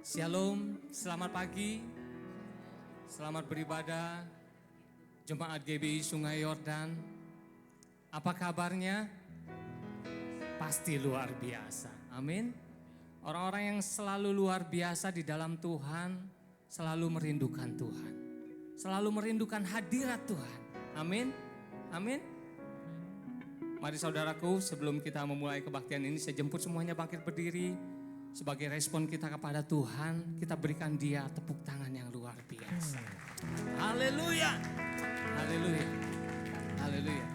Shalom, selamat pagi, selamat beribadah, Jemaat GBI Sungai Yordan. Apa kabarnya? Pasti luar biasa, amin. Orang-orang yang selalu luar biasa di dalam Tuhan, selalu merindukan Tuhan. Selalu merindukan hadirat Tuhan, amin, amin. Mari saudaraku, sebelum kita memulai kebaktian ini, saya jemput semuanya bangkit berdiri. Sebagai respon kita kepada Tuhan, kita berikan Dia tepuk tangan yang luar biasa. Haleluya, haleluya, haleluya.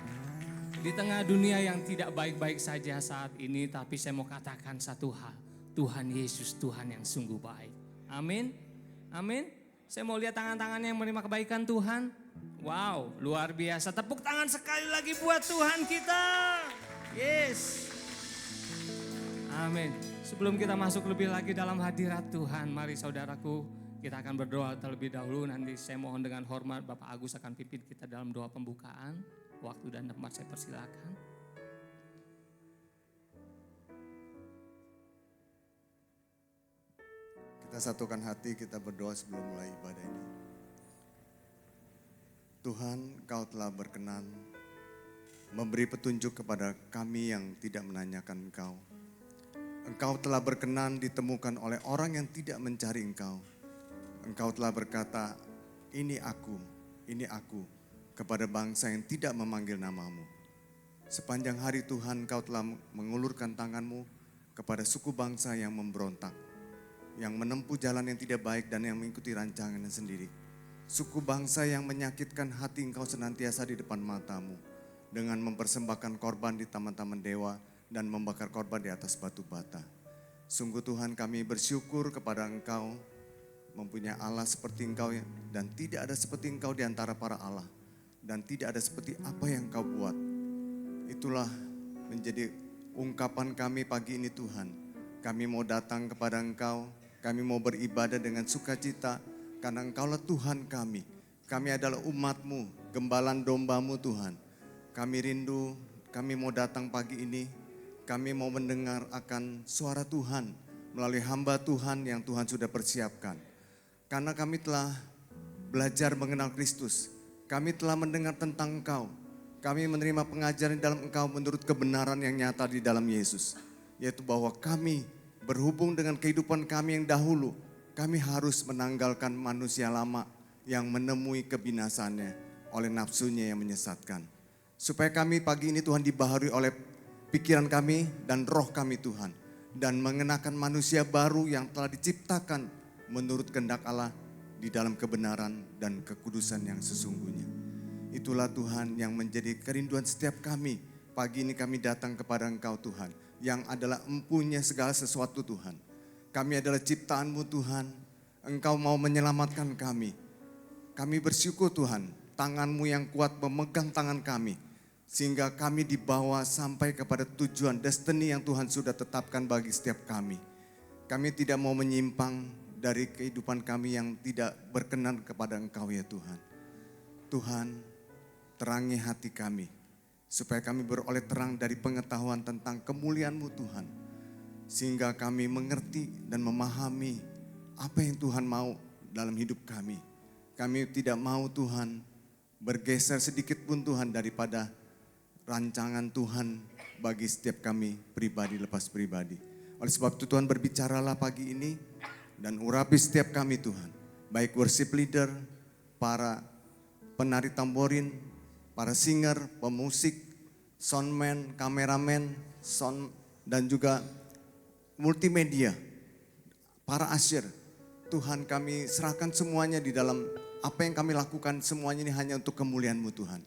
Di tengah dunia yang tidak baik-baik saja saat ini, tapi saya mau katakan satu hal. Tuhan Yesus, Tuhan yang sungguh baik. Amin, amin. Saya mau lihat tangan-tangan yang menerima kebaikan Tuhan. Wow, luar biasa. Tepuk tangan sekali lagi buat Tuhan kita. Yes. Amin. Sebelum kita masuk lebih lagi dalam hadirat Tuhan, mari saudaraku, kita akan berdoa terlebih dahulu. Nanti saya mohon dengan hormat Bapak Agus akan pimpin kita dalam doa pembukaan. Waktu dan tempat saya persilakan. Kita satukan hati, kita berdoa sebelum mulai ibadah ini. Tuhan, Kau telah berkenan memberi petunjuk kepada kami yang tidak menanyakan Engkau. Engkau telah berkenan ditemukan oleh orang yang tidak mencari Engkau. Engkau telah berkata, ini aku, kepada bangsa yang tidak memanggil namamu. Sepanjang hari Tuhan, Engkau telah mengulurkan tanganmu kepada suku bangsa yang memberontak, yang menempuh jalan yang tidak baik dan yang mengikuti rancangannya sendiri. Suku bangsa yang menyakitkan hati Engkau senantiasa di depan matamu, dengan mempersembahkan korban di taman-taman dewa, dan membakar korban di atas batu bata. Sungguh Tuhan, kami bersyukur kepada Engkau, mempunyai Allah seperti Engkau, dan tidak ada seperti Engkau di antara para Allah, dan tidak ada seperti apa yang Engkau buat. Itulah menjadi ungkapan kami pagi ini Tuhan. Kami mau datang kepada Engkau, kami mau beribadah dengan sukacita, karena Engkaulah Tuhan kami. Kami adalah umat-Mu, gembalan domba-Mu Tuhan. Kami rindu, kami mau datang pagi ini. Kami mau mendengar akan suara Tuhan melalui hamba Tuhan yang Tuhan sudah persiapkan. Karena kami telah belajar mengenal Kristus. Kami telah mendengar tentang Engkau. Kami menerima pengajaran dalam Engkau menurut kebenaran yang nyata di dalam Yesus. Yaitu bahwa kami berhubung dengan kehidupan kami yang dahulu. Kami harus menanggalkan manusia lama yang menemui kebinasannya oleh nafsunya yang menyesatkan. Supaya kami pagi ini Tuhan dibaharui oleh pikiran kami dan roh kami Tuhan. Dan mengenakan manusia baru yang telah diciptakan menurut kehendak Allah di dalam kebenaran dan kekudusan yang sesungguhnya. Itulah Tuhan yang menjadi kerinduan setiap kami. Pagi ini kami datang kepada Engkau Tuhan, yang adalah empunya segala sesuatu Tuhan. Kami adalah ciptaan-Mu Tuhan, Engkau mau menyelamatkan kami. Kami bersyukur Tuhan, tangan-Mu yang kuat memegang tangan kami. Sehingga kami dibawa sampai kepada tujuan destiny yang Tuhan sudah tetapkan bagi setiap kami. Kami tidak mau menyimpang dari kehidupan kami yang tidak berkenan kepada Engkau ya Tuhan. Tuhan, terangi hati kami, supaya kami beroleh terang dari pengetahuan tentang kemuliaan-Mu Tuhan. Sehingga kami mengerti dan memahami apa yang Tuhan mau dalam hidup kami. Kami tidak mau Tuhan bergeser sedikit pun Tuhan daripada rancangan Tuhan bagi setiap kami pribadi lepas pribadi. Oleh sebab itu Tuhan berbicaralah pagi ini dan urapi setiap kami Tuhan. Baik worship leader, para penari tamborin, para singer, pemusik, soundman, kameramen, sound, dan juga multimedia, para usher. Tuhan kami serahkan semuanya di dalam apa yang kami lakukan, semuanya ini hanya untuk kemuliaan-Mu Tuhan.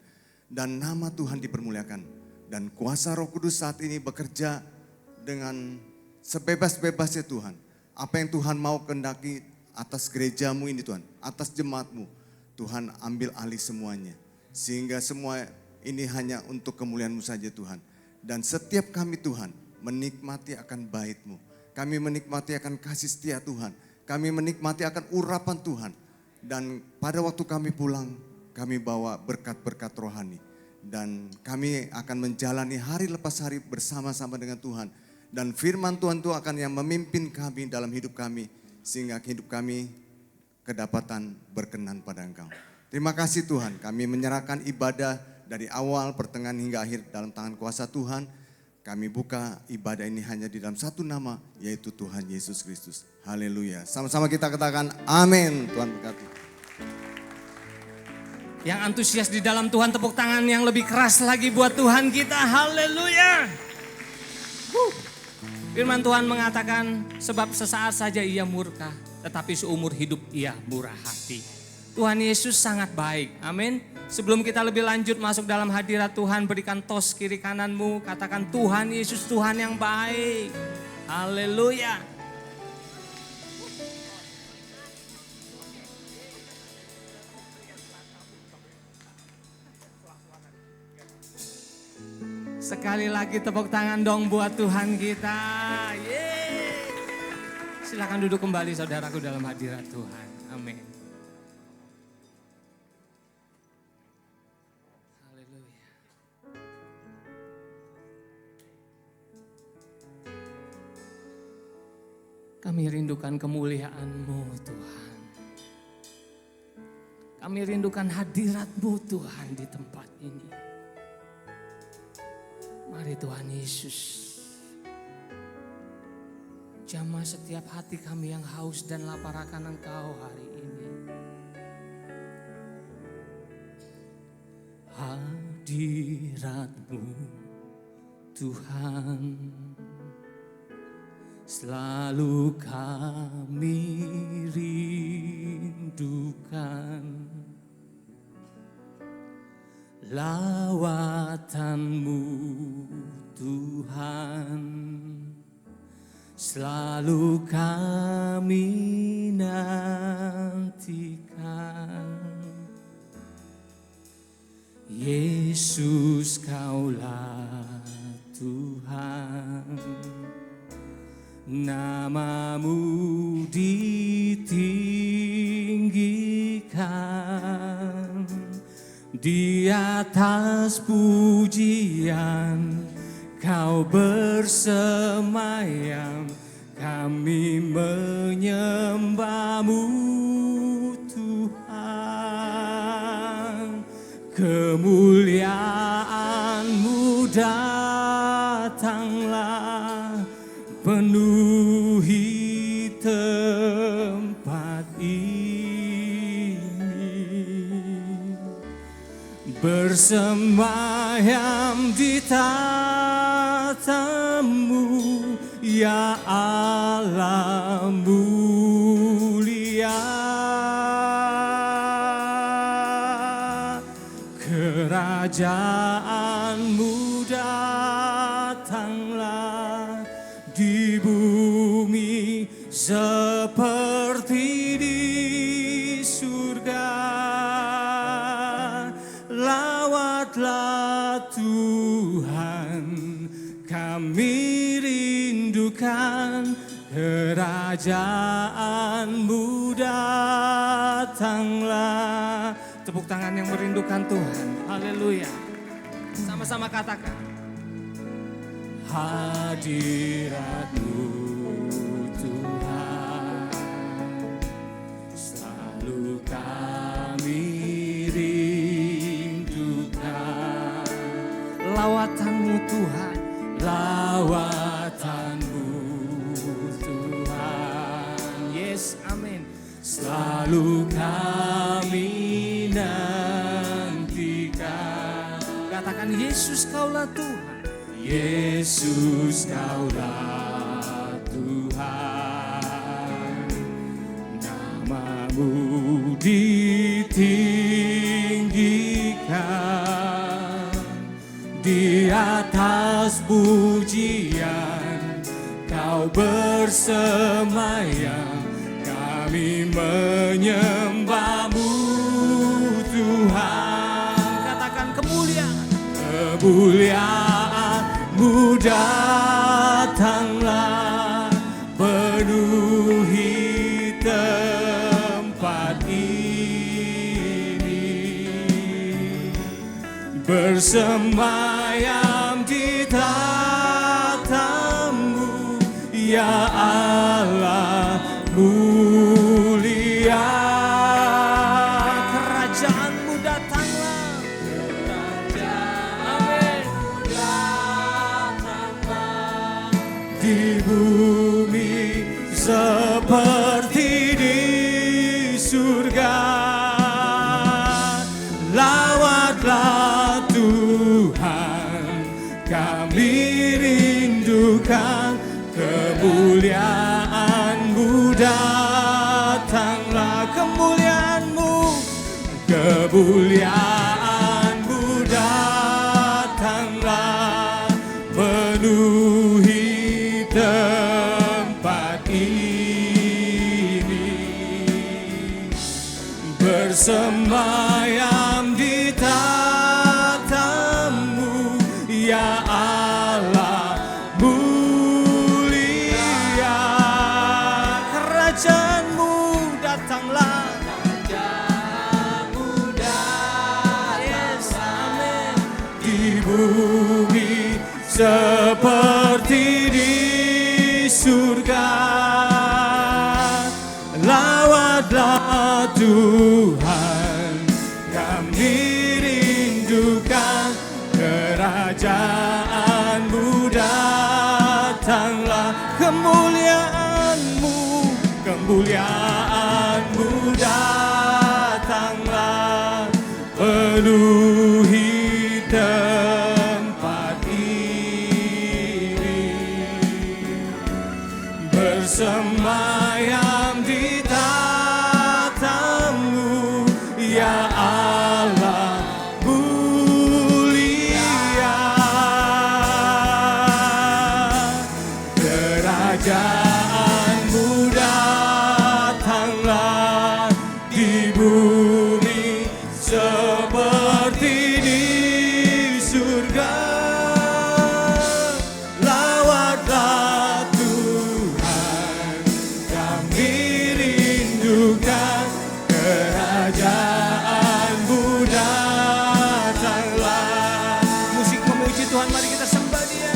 Dan nama Tuhan dipermuliakan. Dan kuasa Roh Kudus saat ini bekerja dengan sebebas-bebasnya Tuhan. Apa yang Tuhan mau kehendaki atas gereja-Mu ini Tuhan, atas jemaat-Mu, Tuhan ambil alih semuanya. Sehingga semua ini hanya untuk kemuliaan-Mu saja Tuhan. Dan setiap kami Tuhan menikmati akan bait-Mu. Kami menikmati akan kasih setia Tuhan. Kami menikmati akan urapan Tuhan. Dan pada waktu kami pulang, kami bawa berkat-berkat rohani. Dan kami akan menjalani hari lepas hari bersama-sama dengan Tuhan. Dan firman Tuhan itu akan yang memimpin kami dalam hidup kami. sehingga hidup kami kedapatan berkenan pada Engkau. Terima kasih Tuhan, kami menyerahkan ibadah dari awal, pertengahan hingga akhir dalam tangan kuasa Tuhan. Kami buka ibadah ini hanya di dalam satu nama, yaitu Tuhan Yesus Kristus. Haleluya. Sama-sama kita katakan amin. Tuhan berkati. Yang antusias di dalam Tuhan, tepuk tangan yang lebih keras lagi buat Tuhan kita. Haleluya. Firman Tuhan mengatakan, sebab sesaat saja ia murka, tetapi seumur hidup ia murah hati. Tuhan Yesus sangat baik. Amin. Sebelum kita lebih lanjut masuk dalam hadirat Tuhan, berikan tos kiri kananmu, katakan Tuhan Yesus Tuhan yang baik. Haleluya. Sekali lagi tepuk tangan dong buat Tuhan kita. Yeay. Silakan duduk kembali saudaraku dalam hadirat Tuhan. Amin. Haleluya. Kami rindukan kemuliaan-Mu Tuhan. Kami rindukan hadirat-Mu Tuhan di tempat ini. Mari Tuhan Yesus, jamah setiap hati kami yang haus dan lapar akan Engkau hari ini. Hadirat-Mu Tuhan, selalu kami rindukan. Lawatan-Mu Tuhan, selalu kami nantikan. Yesus Kaulah Tuhan, nama-Mu ditinggikan. Di atas pujian Kau bersemayam, kami menyembah-Mu Tuhan. Kemuliaan-Mu datanglah, penuhi tempat ini. Bersemayam di tata-Mu, ya Allah mulia. Kerajaan-Mu datanglah di bumi seperti di surga. Lawatlah Tuhan, kami rindukan. Kerajaan-Mu datanglah. Tepuk tangan yang merindukan Tuhan. Haleluya. Sama-sama katakan. Hadirat-Mu Tuhan, selalu kami rindukan. Lawatan-Mu Tuhan, lawatan-Mu Tuhan. Yes, amin. Selalu kami nantikan. Katakan Yesus Kaulah Tuhan. Yesus Kaulah Tuhan. Nama-Mu ditinggikan. Di atas pujian Kau bersemayam, kami menyembah-Mu Tuhan. Katakan kemuliaan. Kemuliaan-Mu datanglah, penuhi tempat ini. Bersemayam di tata-Mu, ya Allah mulia. bumi seperti di surga. Lawatlah Tuhan, kami rindukan kemuliaan-Mu datanglah, kemuliaan-Mu, kemuliaan-Mu datanglah, penuhi tempat ini, bersemayam di tatamu, ya Allah mulia. Kerajaan-Mu datanglah, kerajaan-Mu datanglah, yes, amin. Di bumi seperti di surga. Lawatlah Tuhan, kami rindukan kerajaan-Mu datanglah, kemuliaan-Mu, kemuliaan-Mu datanglah, penuhi tempat ini, bersemayam di tatamu, ya Allah mulia. Kerajaan-Mu datanglah, di bumi seperti di surga. Lawatlah Tuhan, kami rindukan kerajaan-Mu datanglah. Musik memuji Tuhan, mari kita sembah Dia.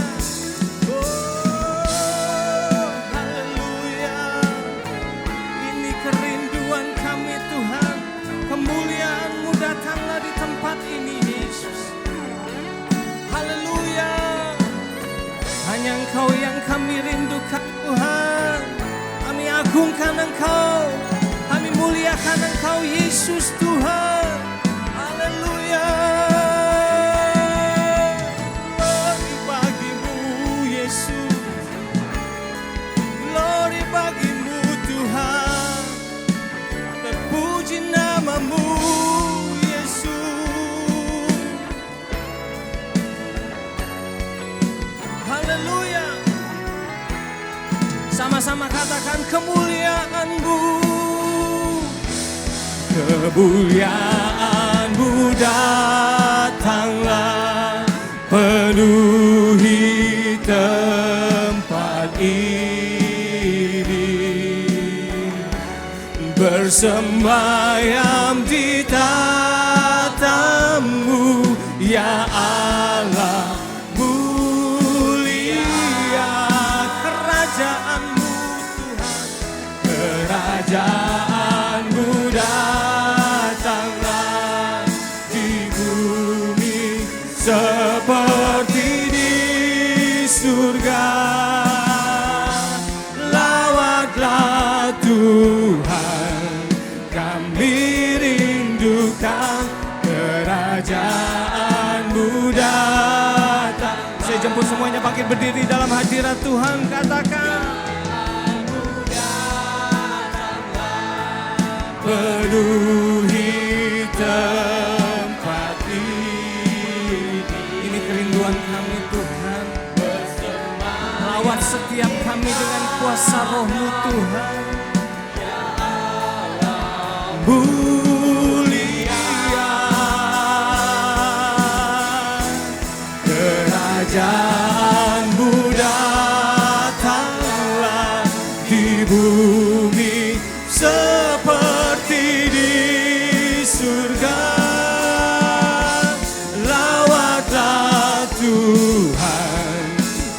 Oh, haleluya. Ini kerinduan kami Tuhan, kemuliaan-Mu datanglah di tempat ini Yesus. Haleluya. Hanya Engkau yang kami rindukan Tuhan. Kami agungkan Engkau, kami muliakan Engkau Yesus Tuhan. Haleluya. Glory bagi-Mu Yesus, glory bagi-Mu Tuhan. Terpuji nama-Mu Yesus. Haleluya. Sama-sama katakan kemuliaan-Mu, kemuliaan-Mu datanglah, penuhi tempat ini, bersemayam di tatamu, ya Allah mulia. Kerajaan-Mu Tuhan, kerajaan-Mu datanglah, di bumi seperti di surga. Lawatlah Tuhan, kami rindukan kerajaan-Mu datang. Saya jemput semuanya bangkit berdiri dalam hadirat Tuhan, katakan penuhi tempat ini. Ini kerinduan kami Tuhan, rawat setiap kami dengan kuasa Roh-Mu Tuhan. Mulia kerajaan-Mu datanglah, di bumi seperti di surga. Lawatlah Tuhan,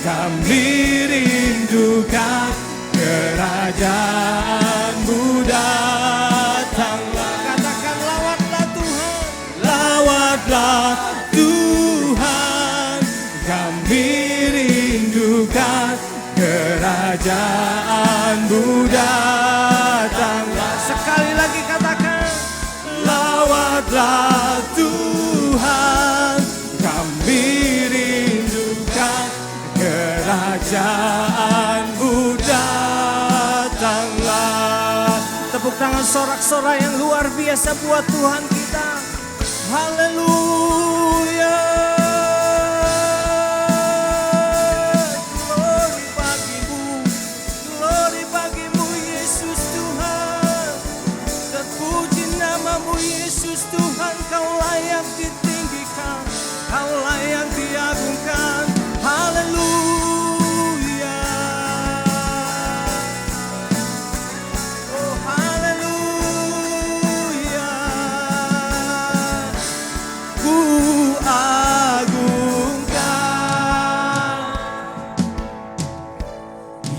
kami rindukan kerajaan-Mu datanglah. Katakan lawatlah Tuhan, lawatlah Tuhan, kami rindukan kerajaan kerajaanmu datanglah. Sekali lagi katakan, lawatlah Tuhan, kami rindukan kerajaanmu datanglah. Tepuk tangan sorak-sorai yang luar biasa buat Tuhan kita. Haleluya. Glory bagimu Yesus Tuhan. Terpuji namamu Yesus Tuhan. Kau layak ditinggikan, kau layak diagungkan. Haleluya. Oh haleluya. Ku agungkan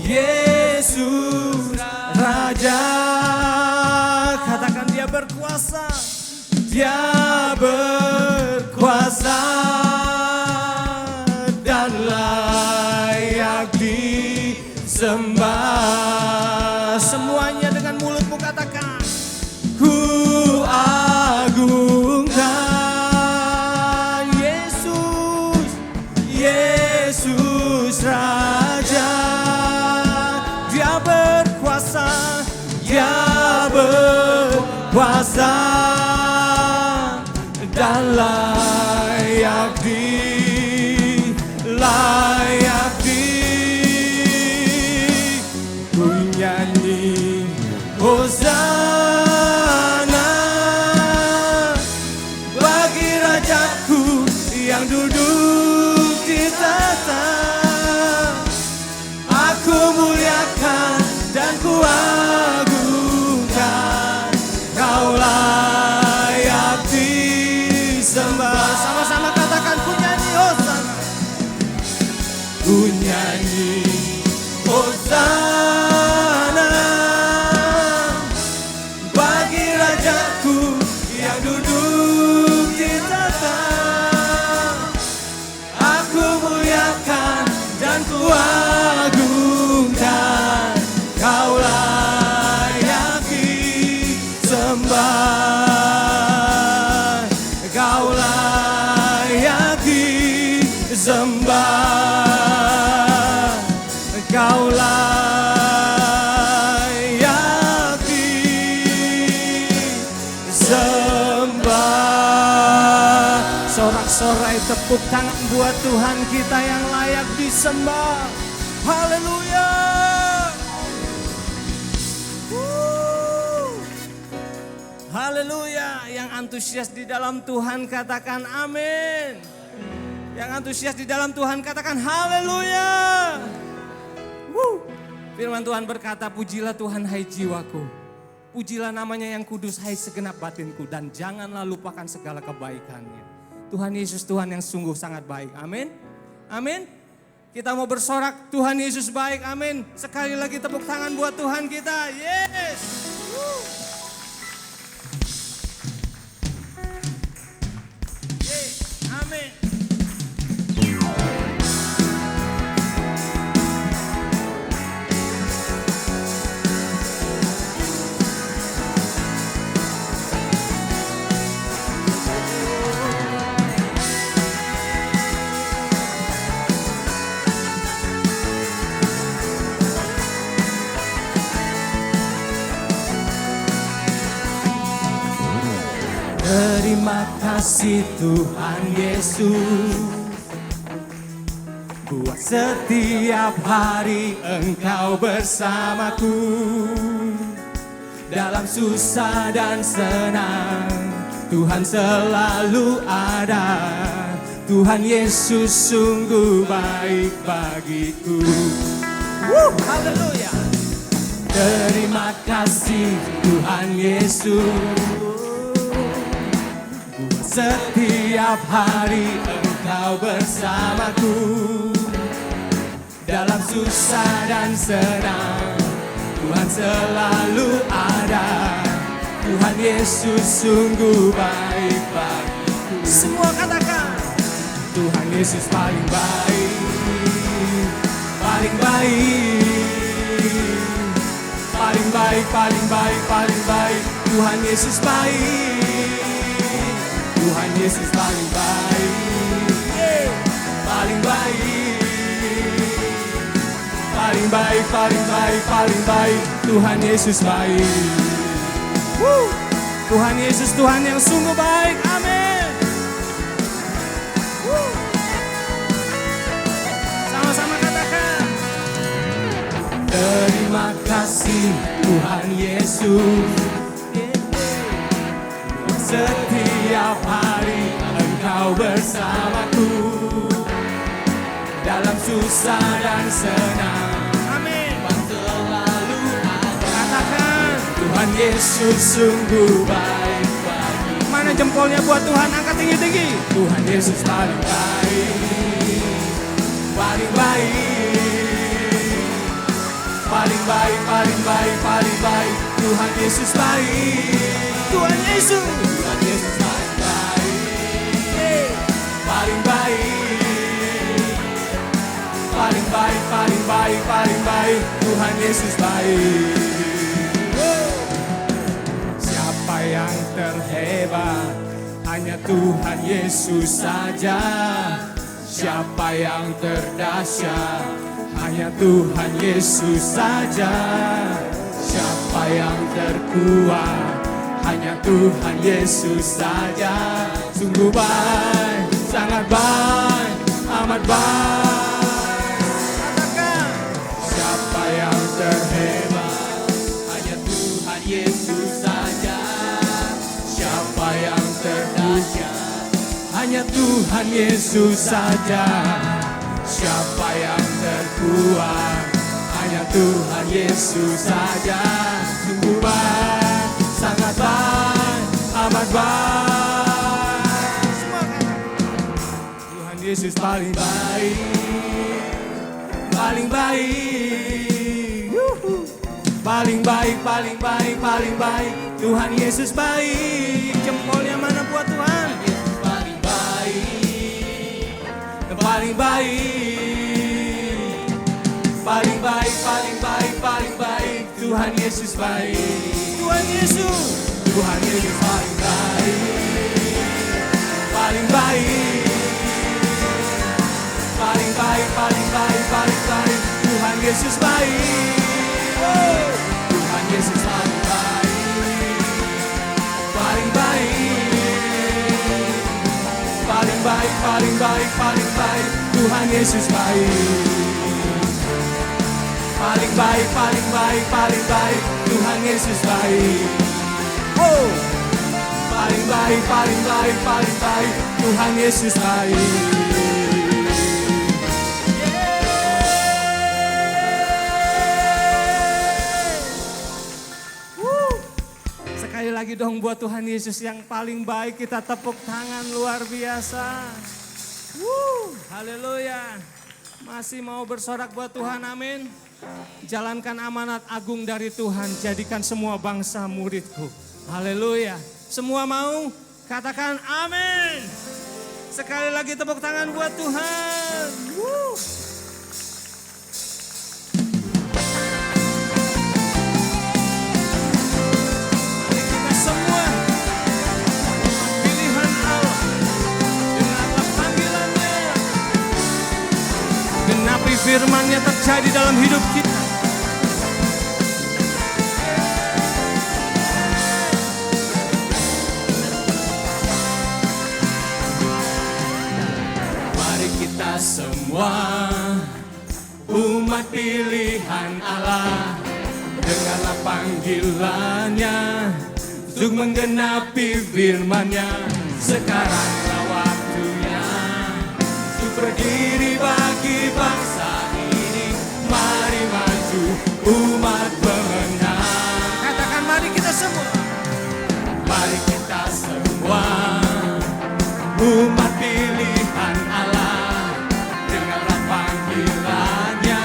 Yesus Raja. Katakan dia berkuasa. Dia berkuasa dan layak disembah. Semuanya dengan mulutmu katakan, ku agungkan Yesus, Yesus Raja. Dia berkuasa, dia berkuasa dan layak ku nyanyi Hosana bagi Rajaku yang duduk di tahta. Aku muliakan dan ku agungkan, kau layak disembah. Sama-sama katakan, ku nyanyi Hosana. Ku nyanyi Hosana bagi Rajaku yang duduk di tahta. Aku muliakan dan ku agungkan, kau layak disembah, kau layak disembah, kau layak disembah. Sorak-sorai tepuk tangan buat Tuhan kita yang layak disembah. Haleluya. Haleluya. Yang antusias di dalam Tuhan katakan amin. Yang antusias di dalam Tuhan katakan haleluya. Firman Tuhan berkata, pujilah Tuhan hai jiwaku. Pujilah namanya yang kudus hai segenap batinku. Dan janganlah lupakan segala kebaikannya. Tuhan Yesus Tuhan yang sungguh sangat baik. Amin. Amin. Kita mau bersorak, Tuhan Yesus baik. Amin. Sekali lagi tepuk tangan buat Tuhan kita. Yes. Amin. Terima kasih Tuhan Yesus, buat setiap hari Engkau bersamaku. Dalam susah dan senang, Tuhan selalu ada. Tuhan Yesus sungguh baik bagiku. Haleluya. Terima kasih Tuhan Yesus, setiap hari Engkau bersamaku. Dalam susah dan senang, Tuhan selalu ada. Tuhan Yesus sungguh baik bagiku. Semua katakan, Tuhan Yesus paling baik, paling baik. baik, paling baik, paling baik. Tuhan Yesus baik. Tuhan Yesus paling baik. Paling baik. Paling baik, paling baik, paling baik. Tuhan Yesus baik. Tuhan Yesus Tuhan yang sungguh baik. Amin. Sama-sama katakan. Terima kasih Tuhan Yesus. Setiap hari Engkau bersamaku, dalam susah dan senang. Amin. Selalu katakan Tuhan Yesus sungguh baik bagi. Mana jempolnya buat Tuhan, angkat tinggi-tinggi. Tuhan Yesus paling baik. Paling baik. Paling baik, paling baik, paling baik. Tuhan Yesus baik. Tuhan Yesus. Tuhan Yesus paling baik. Paling baik. Paling baik, paling baik, paling baik. Tuhan Yesus baik. Siapa yang terhebat? Hanya Tuhan Yesus saja. Siapa yang terdahsyat? Hanya Tuhan Yesus saja. Siapa yang terkuat? Hanya Tuhan Yesus saja. Sungguh baik, sangat baik, amat baik. Katakan. Siapa yang terhebat? Hanya Tuhan Yesus saja. Siapa yang terdahsyat? Hanya Tuhan Yesus saja. Siapa yang terkuat? Hanya Tuhan Yesus saja. Sungguh baik, sangat baik, amat baik. Semua kata Tuhan Yesus paling baik. Paling baik. Paling baik, paling baik, paling baik. Tuhan Yesus baik. Jempolnya mana buat Tuhan? Yesus paling baik. Paling baik. Paling baik, paling baik, paling baik. Tuhan Yesus baik. Tuhan Yesus. Tuhan Yesus paling baik. Paling baik. Paling baik, paling baik, paling baik. Tuhan Yesus baik. Tuhan Yesus paling baik. Paling baik. Paling baik, paling baik, paling baik. Tuhan Yesus baik. Paling baik, paling baik, paling baik. Tuhan Yesus baik. Paling baik, paling baik, paling baik. Tuhan Yesus baik. Sekali lagi dong buat Tuhan Yesus yang paling baik, kita tepuk tangan luar biasa. Haleluya. Masih mau bersorak buat Tuhan, amin. Jalankan amanat agung dari Tuhan, jadikan semua bangsa muridku. Haleluya. Semua mau? Katakan amin. Sekali lagi tepuk tangan buat Tuhan. Kita semua pilihan Allah, dengarlah panggilannya. Genapi firman-Nya terjadi dalam hidup kita. Mari kita semua umat pilihan Allah, dengarlah panggilannya untuk menggenapi firman-Nya. Sekaranglah waktunya untuk berdiri bagi bangsa ini. Mari maju umat pemenang. Katakan mari kita semua. Mari kita semua umat pilihan Allah, dengarlah panggilannya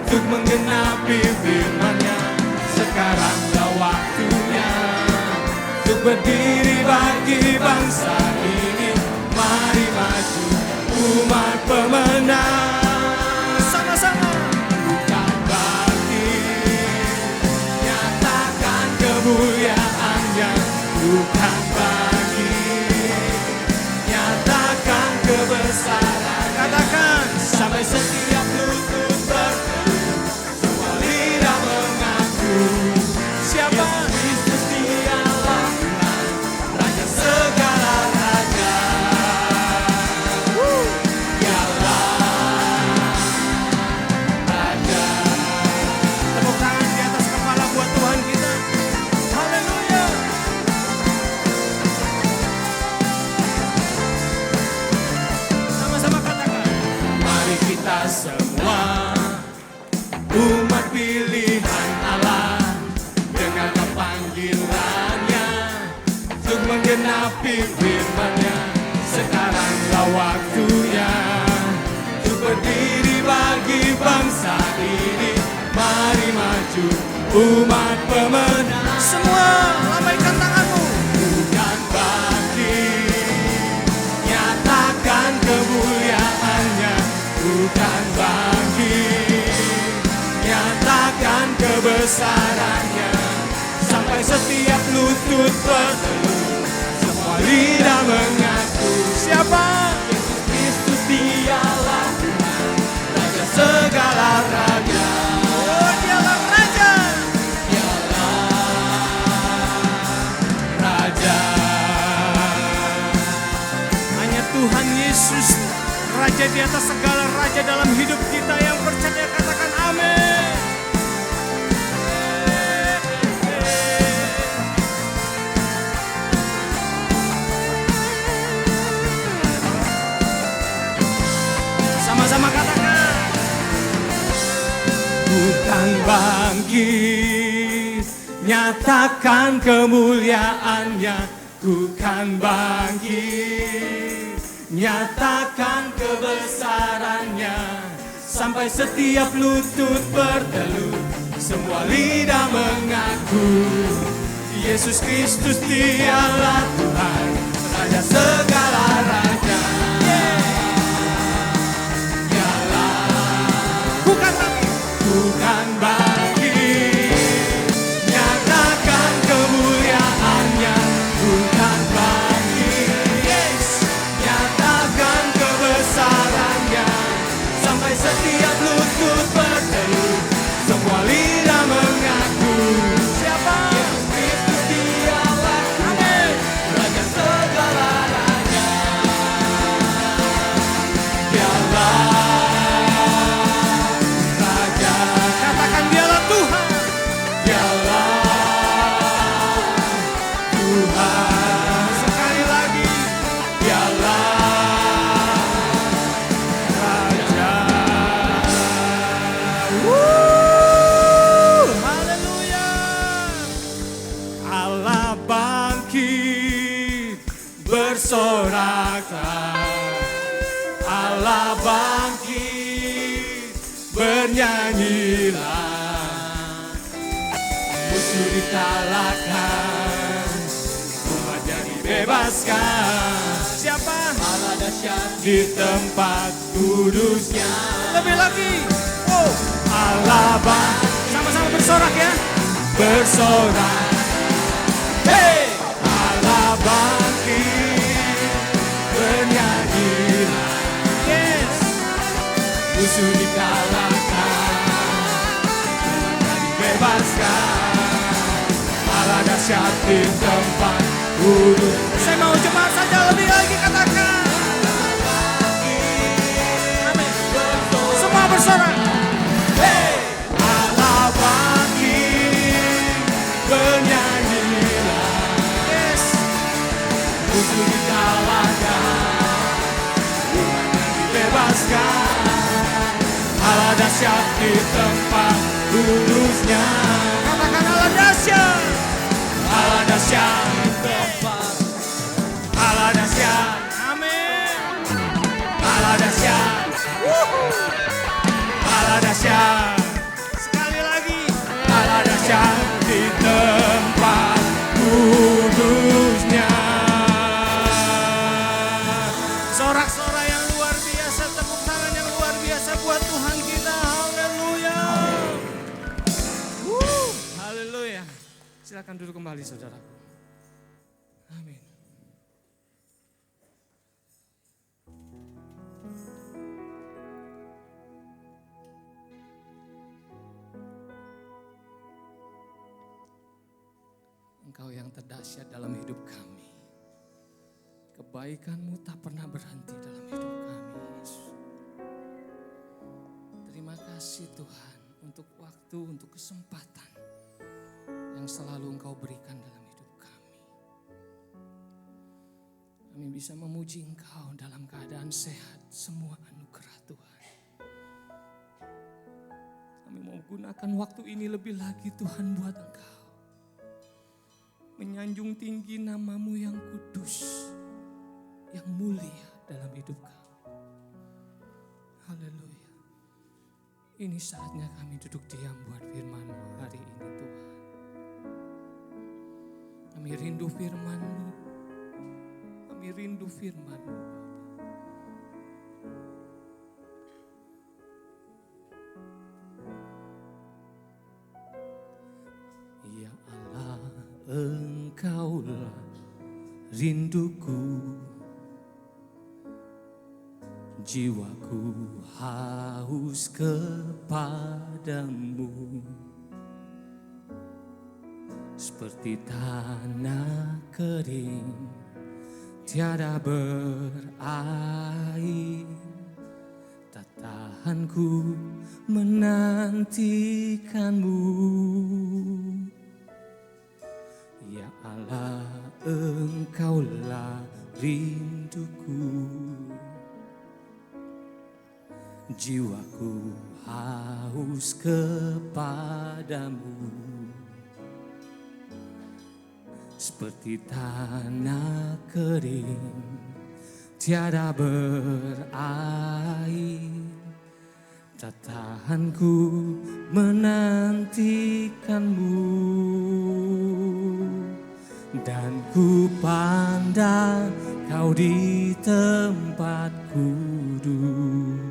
untuk menggenapi firman-Nya. Sekaranglah waktunya untuk berdiri bagi bangsa ini. Mari maju umat pemenang. Sama-sama. Bukan berarti nyata umat pilihan Allah, dengarkan panggilannya untuk menggenapi firman-Nya. Sekaranglah waktunya untuk berdiri bagi bangsa ini. Mari maju umat pemenang. Semua lambaikan tanganmu. Bukan bangkit, nyatakan kemuliaan-Nya. Bukan bangkit, nyatakan kebesaran-Nya. Sampai setiap lutut bertelut, semua lidah mengaku. Siapa? Yesus Kristus, Dialah Tuhan, Raja segala raja. Oh, Dialah Raja. Raja. Hanya Tuhan Yesus, Raja di atas segala raja dalam hidup kita. Yang percaya katakan amin. Sama-sama katakan. Bukan bangkit, nyatakan kemuliaan-Nya. Bukan bangkit, nyatakan kebesaran-Nya. Sampai setiap lutut bertelut, semua lidah mengaku. Yesus Kristus, Dialah Tuhan, Raja segala raja. Bukan bangkit, nyatakan kemuliaan-Nya. Bukan bangkit, yes, nyatakan kebesaran-Nya. Sampai setiap lutut bertelut, semua lidah mengaku. Siapa? Yesus Kristus, Dialah Tuhan, Raja segala raja. Dialah bersoraklah, Allah bangkit, bernyanyilah. Musuh dikalahkan, umatnya dibebaskan. Siapa? Allah dahsyat di tempat kudus-Nya. Lebih lagi, oh, Allah bangkit. Sama-sama bersorak ya. Bersorak, hey, Allah bangkit, bernyanyilah. Yes, musuh dikalahkan, dibebaskan. Allah dahsyat di tempat kudus. Saya mau cepat saja lebih lagi katakan. Amin. Semua bersorak. Hey, Allah bangkit, bernyanyilah. Yes, musuh dikalahkan, dibebaskan. Allah dahsyat di tempat kudus-Nya. Katakan Allah dahsyat. Allah dahsyat di tempat. Allah dahsyat. Amin. Allah dahsyat. Allah dahsyat. Sekali lagi. Allah dahsyat di tempat kudus-Nya. Sorak-sorak yang luar biasa, tepuk tangan yang luar biasa buat Tuhan kita. Haleluya. Haleluya. Silakan duduk kembali saudaraku. Amin. Engkau yang terdahsyat dalam hidup kami. Kebaikan-Mu tak pernah berhenti dalam hidup kami, Yesus. Terima kasih Tuhan untuk waktu, untuk kesempatan yang selalu Engkau berikan dalam hidup kami. Kami bisa memuji Engkau dalam keadaan sehat, semua anugerah Tuhan. Kami mau Gunakan waktu ini lebih lagi Tuhan buat Engkau. Menyanjung tinggi nama-Mu yang kudus, yang mulia dalam hidup kami. Haleluya. Ini saatnya kami duduk diam buat firman-Mu hari ini Tuhan. Kami rindu firman-Mu. Kami rindu firman-Mu. Ya Allah, Engkaulah rinduku, jiwaku haus kepadamu, seperti tanah kering tiada berair. Tak tahan ku menantikanmu. Ya Allah, Engkaulah rinduku, jiwaku haus kepadamu, seperti tanah kering tiada berair. Tak tahan ku menantikanmu, dan ku pandang Kau di tempat kudus,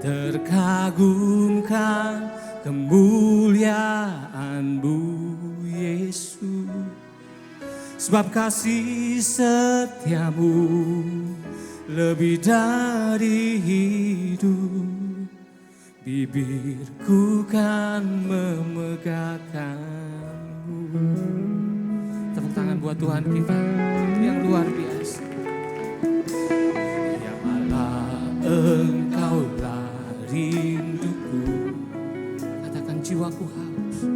terkagumkan kemuliaan-Mu Yesus. Sebab kasih setia-Mu lebih dari hidup, bibirku kan memegahkan-Mu. Tepuk tangan buat Tuhan kita yang luar biasa. Ya Allah, Engkaulah rinduku. Katakan jiwaku haus,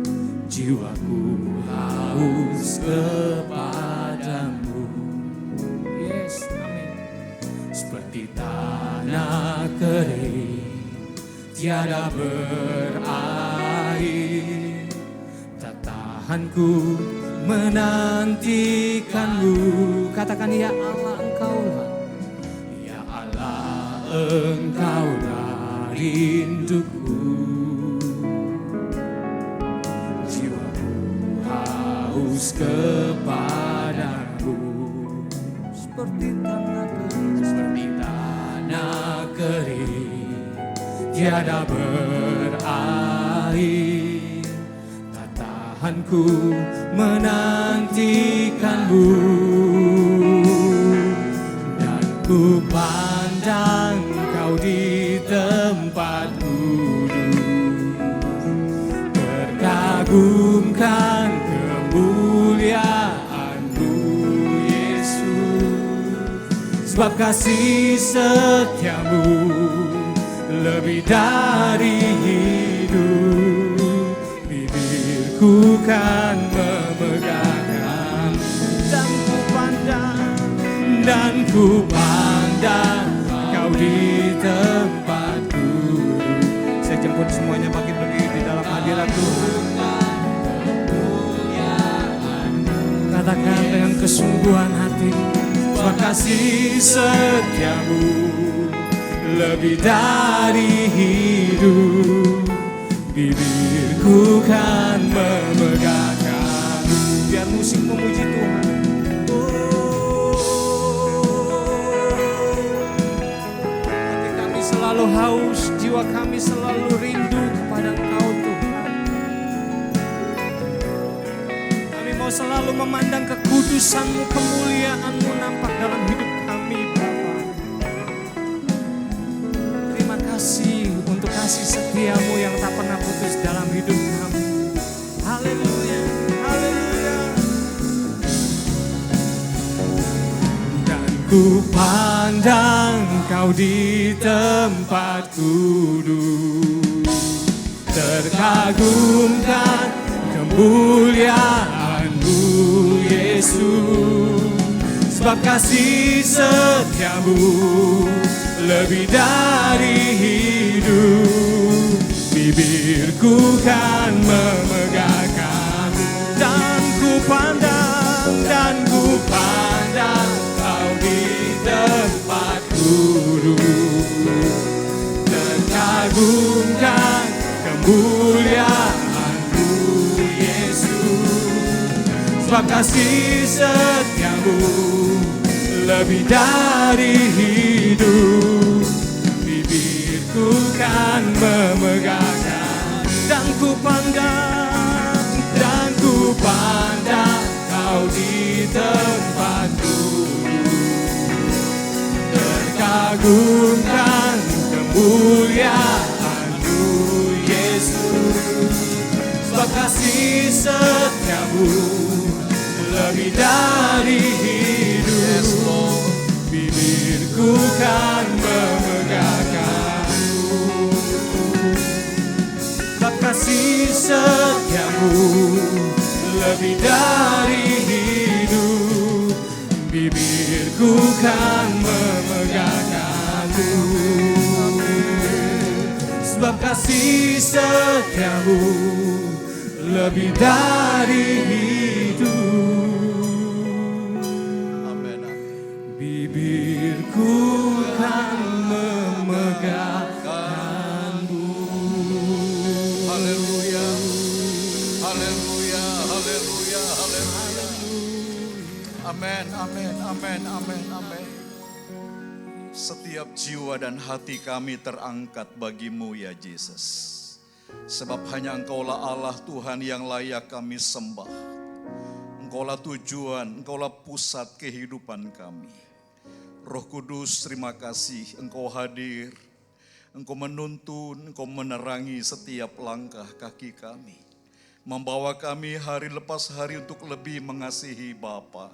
jiwaku haus kepadamu. Yes, amin. Seperti tanah kering tiada berair, tak tahan ku menantikanmu. Katakan ya Allah, Engkaulah, ya Allah, Engkaulah rinduku, jiwaku haus kepadamu, seperti tanah kering tiada berair. Tak tahan ku menantikanmu, dan ku pandang Kau di tempat duduk, terkagumkan kemuliaan-Mu Yesus. Sebab kasih setia-Mu lebih dari hidup, bibirku kan memegahkan. Dan ku pandang Kau di tempat duduk. Saya jemput semuanya bangkit berdiri di dalam hadirat Tuhan. Katakan dengan kesungguhan hati, sebab kasih setia-Mu lebih dari hidup, bibirku kan memegahkan. Biar musik memuji Tuhan. Hati kami selalu haus, jiwa kami selalu rindu kepada Engkau Tuhan. Kami mau selalu memandang kekudusan-Mu, kemuliaan-Mu nampak dalam hidup kami Bapa. Terima kasih untuk kasih setia-Mu yang tak pernah putus dalam hidup kami. Haleluya, haleluya. Dan ku pandang Kau di tempat kudus, terkagumkan kemuliaan-Mu Yesus. Sebab kasih setia-Mu lebih dari hidup, bibirku kan memegahkan, dan ku pandang kau di tempat duduk, terkagumkan kemuliaan-Mu Yesus. Sebab kasih setiamu lebih dari hidup, bibirku kan memegahkan, dan ku pandang kau di tempat duduk, terkagumkan kemuliaan-Mu Yesus. Sebab kasih setiamu lebih dari hidup, bibirku kan memegahkan-Mu. Sebab kasih setiamu lebih dari hidup, bibirku kan memegahkan-Mu. Sebab kasih setiamu lebih dari hidup, Amin. bibirku kan memegahkan-Mu. Haleluya. Haleluya. Haleluya. Haleluya. Amin. Amin. Amin. Amin. Amin. Setiap jiwa dan hati kami terangkat bagi-Mu ya Yesus. Sebab hanya Engkaulah Allah Tuhan yang layak kami sembah. Engkaulah tujuan, Engkaulah pusat kehidupan kami. Roh Kudus, terima kasih Engkau hadir. Engkau menuntun, Engkau menerangi setiap langkah kaki kami. Membawa kami hari lepas hari untuk lebih mengasihi Bapa.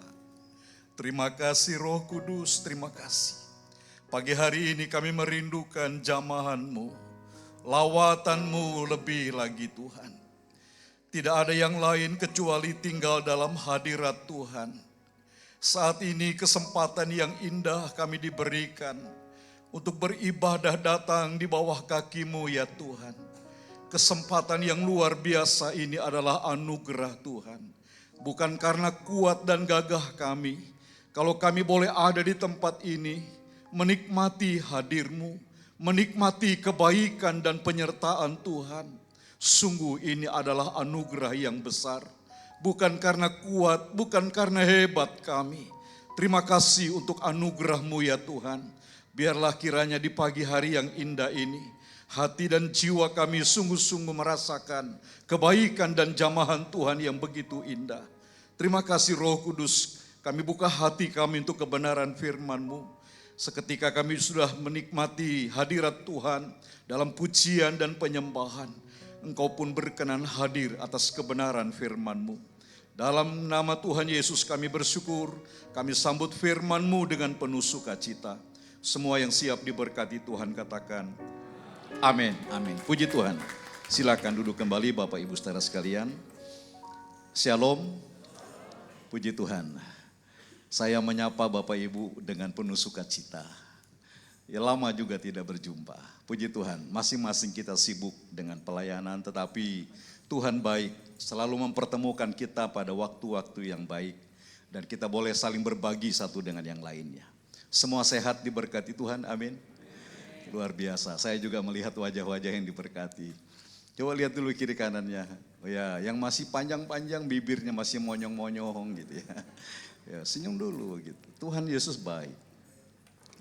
Terima kasih Roh Kudus, terima kasih. Pagi hari ini kami merindukan jamahan-Mu, lawatan-Mu lebih lagi Tuhan. Tidak ada yang lain kecuali tinggal dalam hadirat Tuhan. Saat ini kesempatan yang indah kami diberikan untuk beribadah datang di bawah kaki-Mu ya Tuhan. Kesempatan yang luar biasa ini adalah anugerah Tuhan. Bukan karena kuat dan gagah kami. Kalau kami boleh ada di tempat ini, menikmati hadir-Mu, menikmati kebaikan dan penyertaan Tuhan. Sungguh ini adalah anugerah yang besar. Bukan karena kuat, bukan karena hebat kami. Terima kasih untuk anugerah-Mu ya Tuhan. Biarlah kiranya di pagi hari yang indah ini, hati dan jiwa kami sungguh-sungguh merasakan kebaikan dan jamahan Tuhan yang begitu indah. Terima kasih Roh Kudus, kami buka hati kami untuk kebenaran firman-Mu. Seketika kami sudah menikmati hadirat Tuhan dalam pujian dan penyembahan. Engkau pun berkenan hadir atas kebenaran firman-Mu. Dalam nama Tuhan Yesus kami bersyukur, kami sambut firman-Mu dengan penuh sukacita. Semua yang siap diberkati Tuhan katakan, amin, amin. Puji Tuhan. Silakan duduk kembali Bapak Ibu saudara sekalian. Shalom, puji Tuhan. Saya menyapa Bapak Ibu dengan penuh sukacita. Ya lama juga tidak berjumpa. Puji Tuhan, masing-masing kita sibuk dengan pelayanan, tetapi Tuhan baik, selalu mempertemukan kita pada waktu-waktu yang baik. Dan kita boleh saling berbagi satu dengan yang lainnya. Semua sehat diberkati Tuhan, amin. Luar biasa, saya juga melihat wajah-wajah yang diberkati. Coba lihat dulu kiri kanannya. Oh ya, yang masih panjang-panjang bibirnya masih monyong-monyong gitu ya. Ya, senyum dulu gitu. Tuhan Yesus baik.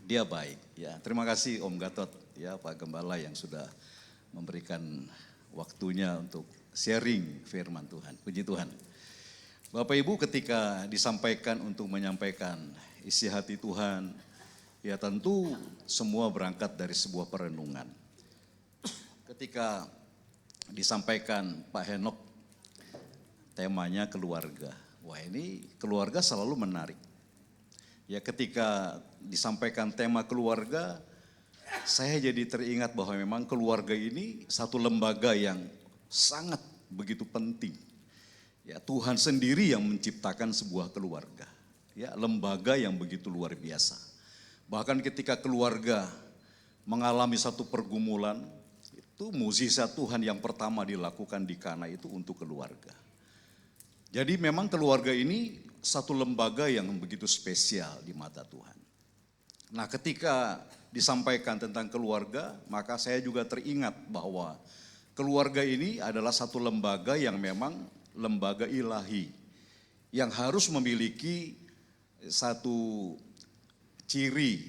Dia baik ya. Terima kasih Om Gatot ya, Pak Gembala yang sudah memberikan waktunya untuk sharing firman Tuhan. Puji Tuhan. Bapak Ibu ketika disampaikan untuk menyampaikan isi hati Tuhan, ya tentu semua berangkat dari sebuah perenungan. Ketika disampaikan Pak Henok temanya keluarga. Wah ini keluarga selalu menarik. Ya ketika disampaikan tema keluarga, saya jadi teringat bahwa memang keluarga ini satu lembaga yang sangat begitu penting. Ya Tuhan sendiri yang menciptakan sebuah keluarga. Ya lembaga yang begitu luar biasa. Bahkan ketika keluarga mengalami satu pergumulan, itu mukjizat Tuhan yang pertama dilakukan di Kana itu untuk keluarga. Jadi memang keluarga ini satu lembaga yang begitu spesial di mata Tuhan. Nah, ketika disampaikan tentang keluarga, maka saya juga teringat bahwa keluarga ini adalah satu lembaga yang memang lembaga ilahi, yang harus memiliki satu ciri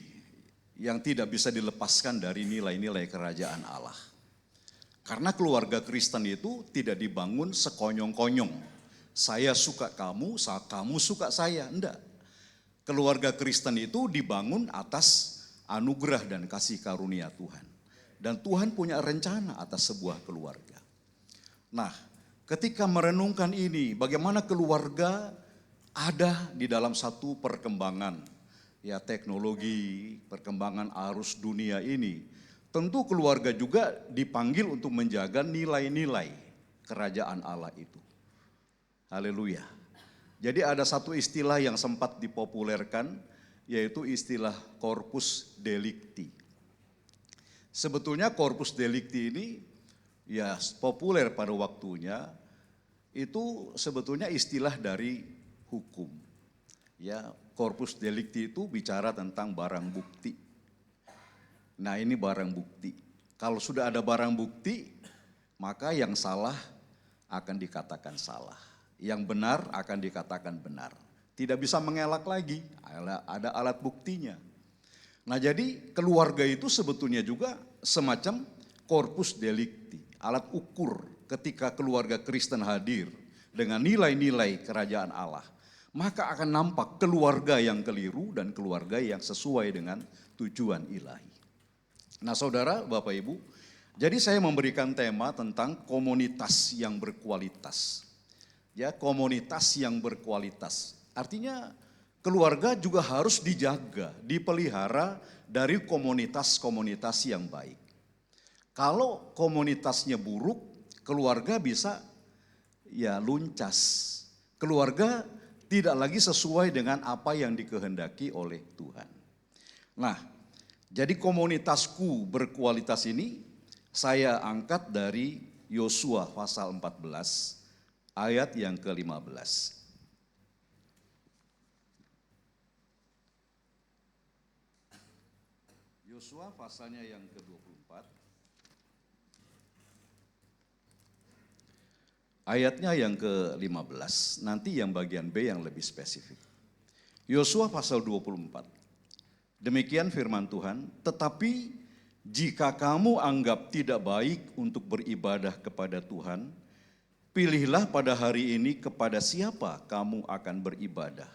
yang tidak bisa dilepaskan dari nilai-nilai kerajaan Allah. Karena keluarga Kristen itu tidak dibangun sekonyong-konyong. Saya suka kamu suka saya. Enggak. Keluarga Kristen itu dibangun atas anugerah dan kasih karunia Tuhan. Dan Tuhan punya rencana atas sebuah keluarga. Nah, ketika merenungkan ini, bagaimana keluarga ada di dalam satu perkembangan ya teknologi, perkembangan arus dunia ini. Tentu keluarga juga dipanggil untuk menjaga nilai-nilai kerajaan Allah itu. Haleluya. Jadi ada satu istilah yang sempat dipopulerkan, yaitu istilah corpus delicti. Sebetulnya corpus delicti ini ya populer pada waktunya, itu sebetulnya istilah dari hukum. Ya, corpus delicti itu bicara tentang barang bukti. Nah, ini barang bukti. Kalau sudah ada barang bukti, maka yang salah akan dikatakan salah. Yang benar akan dikatakan benar. Tidak bisa mengelak lagi, ada alat buktinya. Nah, jadi keluarga itu sebetulnya juga semacam corpus delicti, alat ukur ketika keluarga Kristen hadir dengan nilai-nilai kerajaan Allah. Maka akan nampak keluarga yang keliru dan keluarga yang sesuai dengan tujuan ilahi. Nah, saudara, Bapak Ibu, jadi saya memberikan tema tentang komunitas yang berkualitas. Ya, komunitas yang berkualitas. Artinya keluarga juga harus dijaga, dipelihara dari komunitas-komunitas yang baik. Kalau komunitasnya buruk, keluarga bisa ya luncas. Keluarga tidak lagi sesuai dengan apa yang dikehendaki oleh Tuhan. Nah, jadi komunitasku berkualitas ini saya angkat dari Yosua pasal 14 ayat yang ke-15. Yosua pasalnya yang ke-24. Ayatnya yang ke-15, nanti yang bagian B yang lebih spesifik. Yosua pasal 24. Demikian firman Tuhan, tetapi jika kamu anggap tidak baik untuk beribadah kepada Tuhan, pilihlah pada hari ini kepada siapa kamu akan beribadah.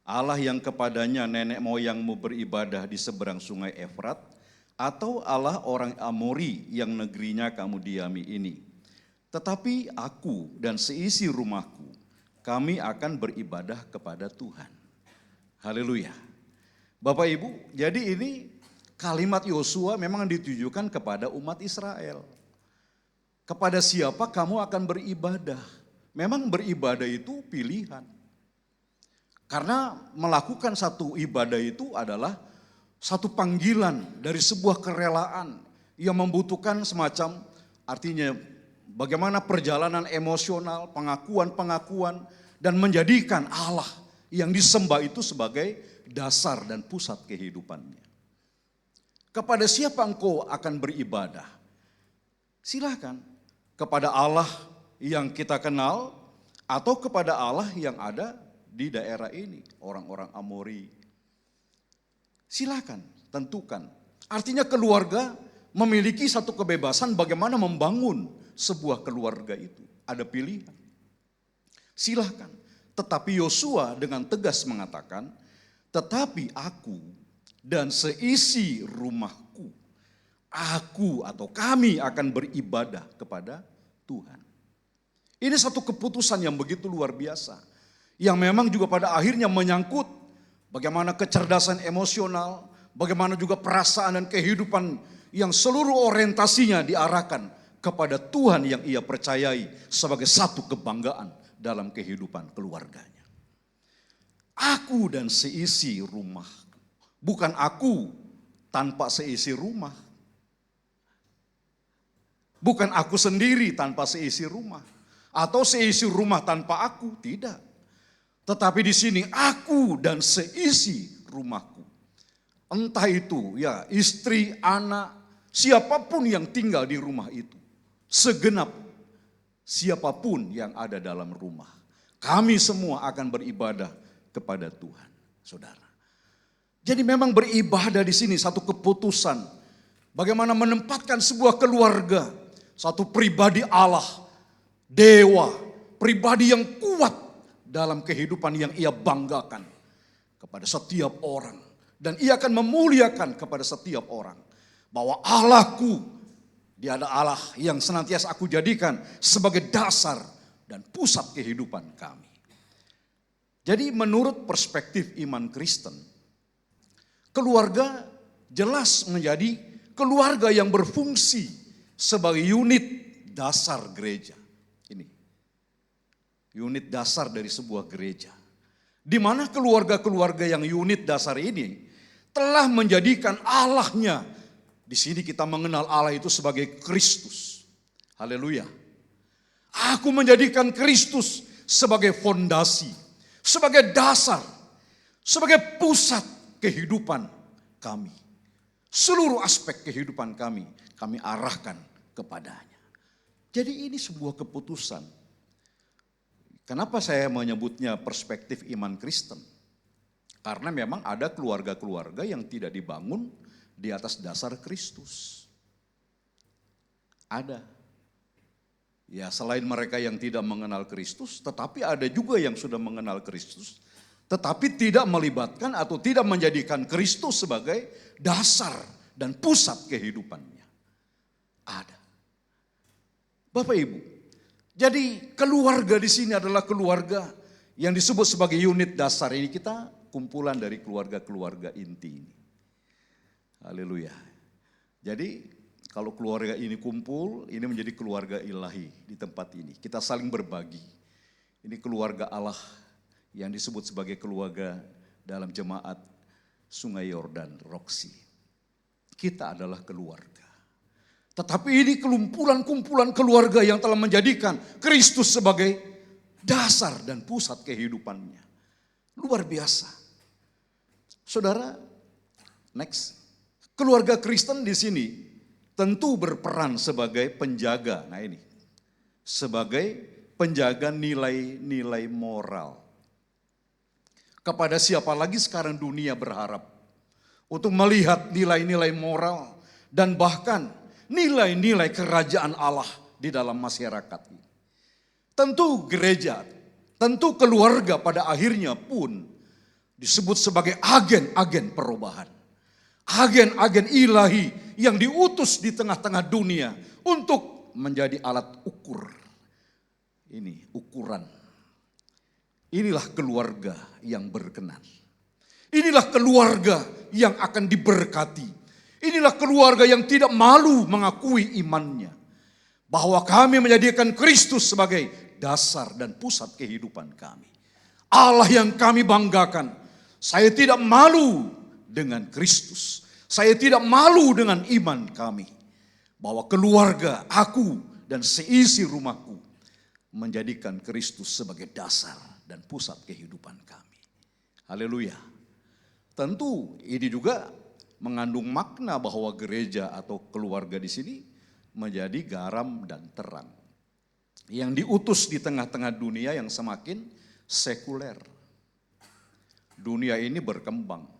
Allah yang kepadanya nenek moyangmu beribadah di seberang sungai Efrat, atau Allah orang Amori yang negerinya kamu diami ini. Tetapi aku dan seisi rumahku, kami akan beribadah kepada Tuhan. Haleluya. Bapak Ibu, jadi ini kalimat Yosua memang ditujukan kepada umat Israel. Kepada siapa kamu akan beribadah? Memang beribadah itu pilihan. Karena melakukan satu ibadah itu adalah satu panggilan dari sebuah kerelaan yang membutuhkan semacam artinya bagaimana perjalanan emosional, pengakuan-pengakuan dan menjadikan Allah yang disembah itu sebagai dasar dan pusat kehidupannya. Kepada siapa engkau akan beribadah? Silakan. Kepada Allah yang kita kenal atau kepada Allah yang ada di daerah ini, orang-orang Amori. Silakan, tentukan. Artinya keluarga memiliki satu kebebasan bagaimana membangun sebuah keluarga itu. Ada pilihan. Silakan. Tetapi Yosua dengan tegas mengatakan, tetapi aku dan seisi rumahku, aku atau kami akan beribadah kepada Tuhan. Ini satu keputusan yang begitu luar biasa. Yang memang juga pada akhirnya menyangkut bagaimana kecerdasan emosional, bagaimana juga perasaan dan kehidupan yang seluruh orientasinya diarahkan kepada Tuhan yang ia percayai sebagai satu kebanggaan dalam kehidupan keluarganya. Aku dan seisi rumah, bukan aku tanpa seisi rumah. Bukan aku sendiri tanpa seisi rumah. Atau seisi rumah tanpa aku, tidak. Tetapi di sini aku dan seisi rumahku. Entah itu ya istri, anak, siapapun yang tinggal di rumah itu. Segenap siapapun yang ada dalam rumah. Kami semua akan beribadah kepada Tuhan, saudara. Jadi memang beribadah di sini satu keputusan. Bagaimana menempatkan sebuah keluarga, satu pribadi Allah, dewa, pribadi yang kuat dalam kehidupan yang ia banggakan kepada setiap orang. Dan ia akan memuliakan kepada setiap orang. Bahwa Allahku, Dia ada Allah yang senantiasa aku jadikan sebagai dasar dan pusat kehidupan kami. Jadi menurut perspektif iman Kristen, keluarga jelas menjadi keluarga yang berfungsi sebagai unit dasar gereja. Ini unit dasar dari sebuah gereja. Di mana keluarga-keluarga yang unit dasar ini telah menjadikan Allahnya. Di sini kita mengenal Allah itu sebagai Kristus. Haleluya. Aku menjadikan Kristus sebagai fondasi, sebagai dasar, sebagai pusat kehidupan kami. Seluruh aspek kehidupan kami arahkan kepadanya. Jadi ini sebuah keputusan. Kenapa saya menyebutnya perspektif iman Kristen? Karena memang ada keluarga-keluarga yang tidak dibangun di atas dasar Kristus. Ada. Ya, selain mereka yang tidak mengenal Kristus, tetapi ada juga yang sudah mengenal Kristus, tetapi tidak melibatkan atau tidak menjadikan Kristus sebagai dasar dan pusat kehidupannya. Ada. Bapak Ibu, jadi keluarga di sini adalah keluarga yang disebut sebagai unit dasar. Ini kita kumpulan dari keluarga-keluarga inti ini. Haleluya. Jadi kalau keluarga ini kumpul, ini menjadi keluarga ilahi di tempat ini. Kita saling berbagi. Ini keluarga Allah yang disebut sebagai keluarga dalam jemaat Sungai Yordan, Roxy. Kita adalah keluarga. Tetapi ini kumpulan keluarga yang telah menjadikan Kristus sebagai dasar dan pusat kehidupannya. Luar biasa. Saudara, next. Keluarga Kristen di sini tentu berperan sebagai penjaga. Nah ini, sebagai penjaga nilai-nilai moral. Kepada siapa lagi sekarang dunia berharap untuk melihat nilai-nilai moral dan bahkan nilai-nilai kerajaan Allah di dalam masyarakat ini. Tentu gereja, tentu keluarga pada akhirnya pun disebut sebagai agen-agen perubahan. Agen-agen ilahi yang diutus di tengah-tengah dunia untuk menjadi alat ukur. Ini ukuran. Inilah keluarga yang berkenan. Inilah keluarga yang akan diberkati. Inilah keluarga yang tidak malu mengakui imannya. Bahwa kami menjadikan Kristus sebagai dasar dan pusat kehidupan kami. Allah yang kami banggakan. Saya tidak malu dengan Kristus. Saya tidak malu dengan iman kami. Bahwa keluarga aku dan seisi rumahku menjadikan Kristus sebagai dasar dan pusat kehidupan kami. Haleluya. Tentu ini juga mengandung makna bahwa gereja atau keluarga di sini menjadi garam dan terang. Yang diutus di tengah-tengah dunia yang semakin sekuler. Dunia ini berkembang.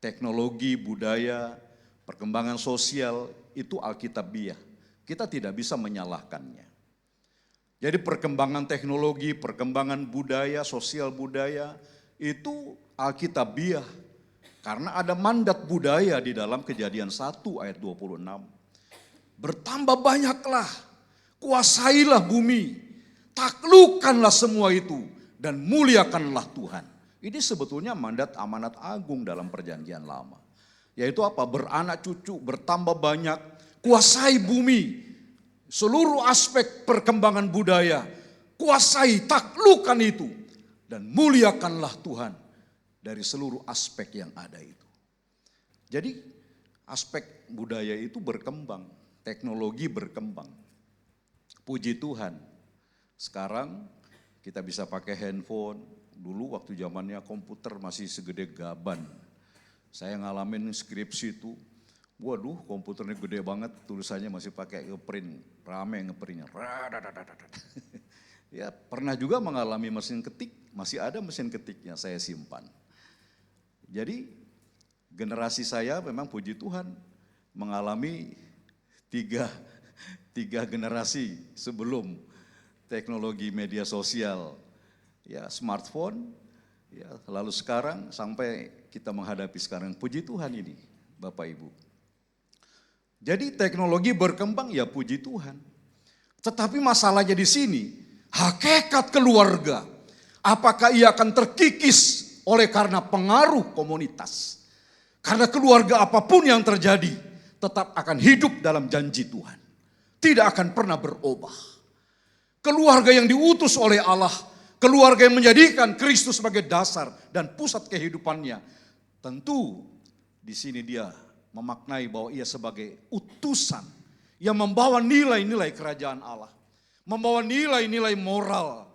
Teknologi, budaya, perkembangan sosial itu alkitabiah. Kita tidak bisa menyalahkannya. Jadi perkembangan teknologi, perkembangan budaya, sosial budaya itu alkitabiah. Karena ada mandat budaya di dalam Kejadian 1 ayat 26. Bertambah banyaklah, kuasailah bumi, taklukkanlah semua itu dan muliakanlah Tuhan. Ini sebetulnya mandat amanat agung dalam perjanjian lama. Yaitu apa? Beranak cucu, bertambah banyak, kuasai bumi. Seluruh aspek perkembangan budaya, kuasai, taklukkan itu. Dan muliakanlah Tuhan dari seluruh aspek yang ada itu. Jadi aspek budaya itu berkembang. teknologi berkembang. Puji Tuhan, sekarang kita bisa pakai handphone. Dulu waktu zamannya komputer masih segede gaban. Saya ngalamin skripsi itu, waduh komputernya gede banget, tulisannya masih pakai ngeprint, rame ngeprintnya. Ya pernah juga mengalami mesin ketik, masih ada mesin ketiknya saya simpan. Jadi generasi saya memang puji Tuhan mengalami tiga generasi sebelum teknologi media sosial, ya smartphone, ya lalu sekarang sampai kita menghadapi sekarang. Puji Tuhan ini Bapak Ibu. Jadi teknologi berkembang ya puji Tuhan. Tetapi masalahnya di sini, hakikat keluarga, apakah ia akan terkikis oleh karena pengaruh komunitas? Karena keluarga apapun yang terjadi, tetap akan hidup dalam janji Tuhan. Tidak akan pernah berubah. Keluarga yang diutus oleh Allah, keluarga yang menjadikan Kristus sebagai dasar dan pusat kehidupannya. Tentu di sini dia memaknai bahwa ia sebagai utusan yang membawa nilai-nilai kerajaan Allah. Membawa nilai-nilai moral,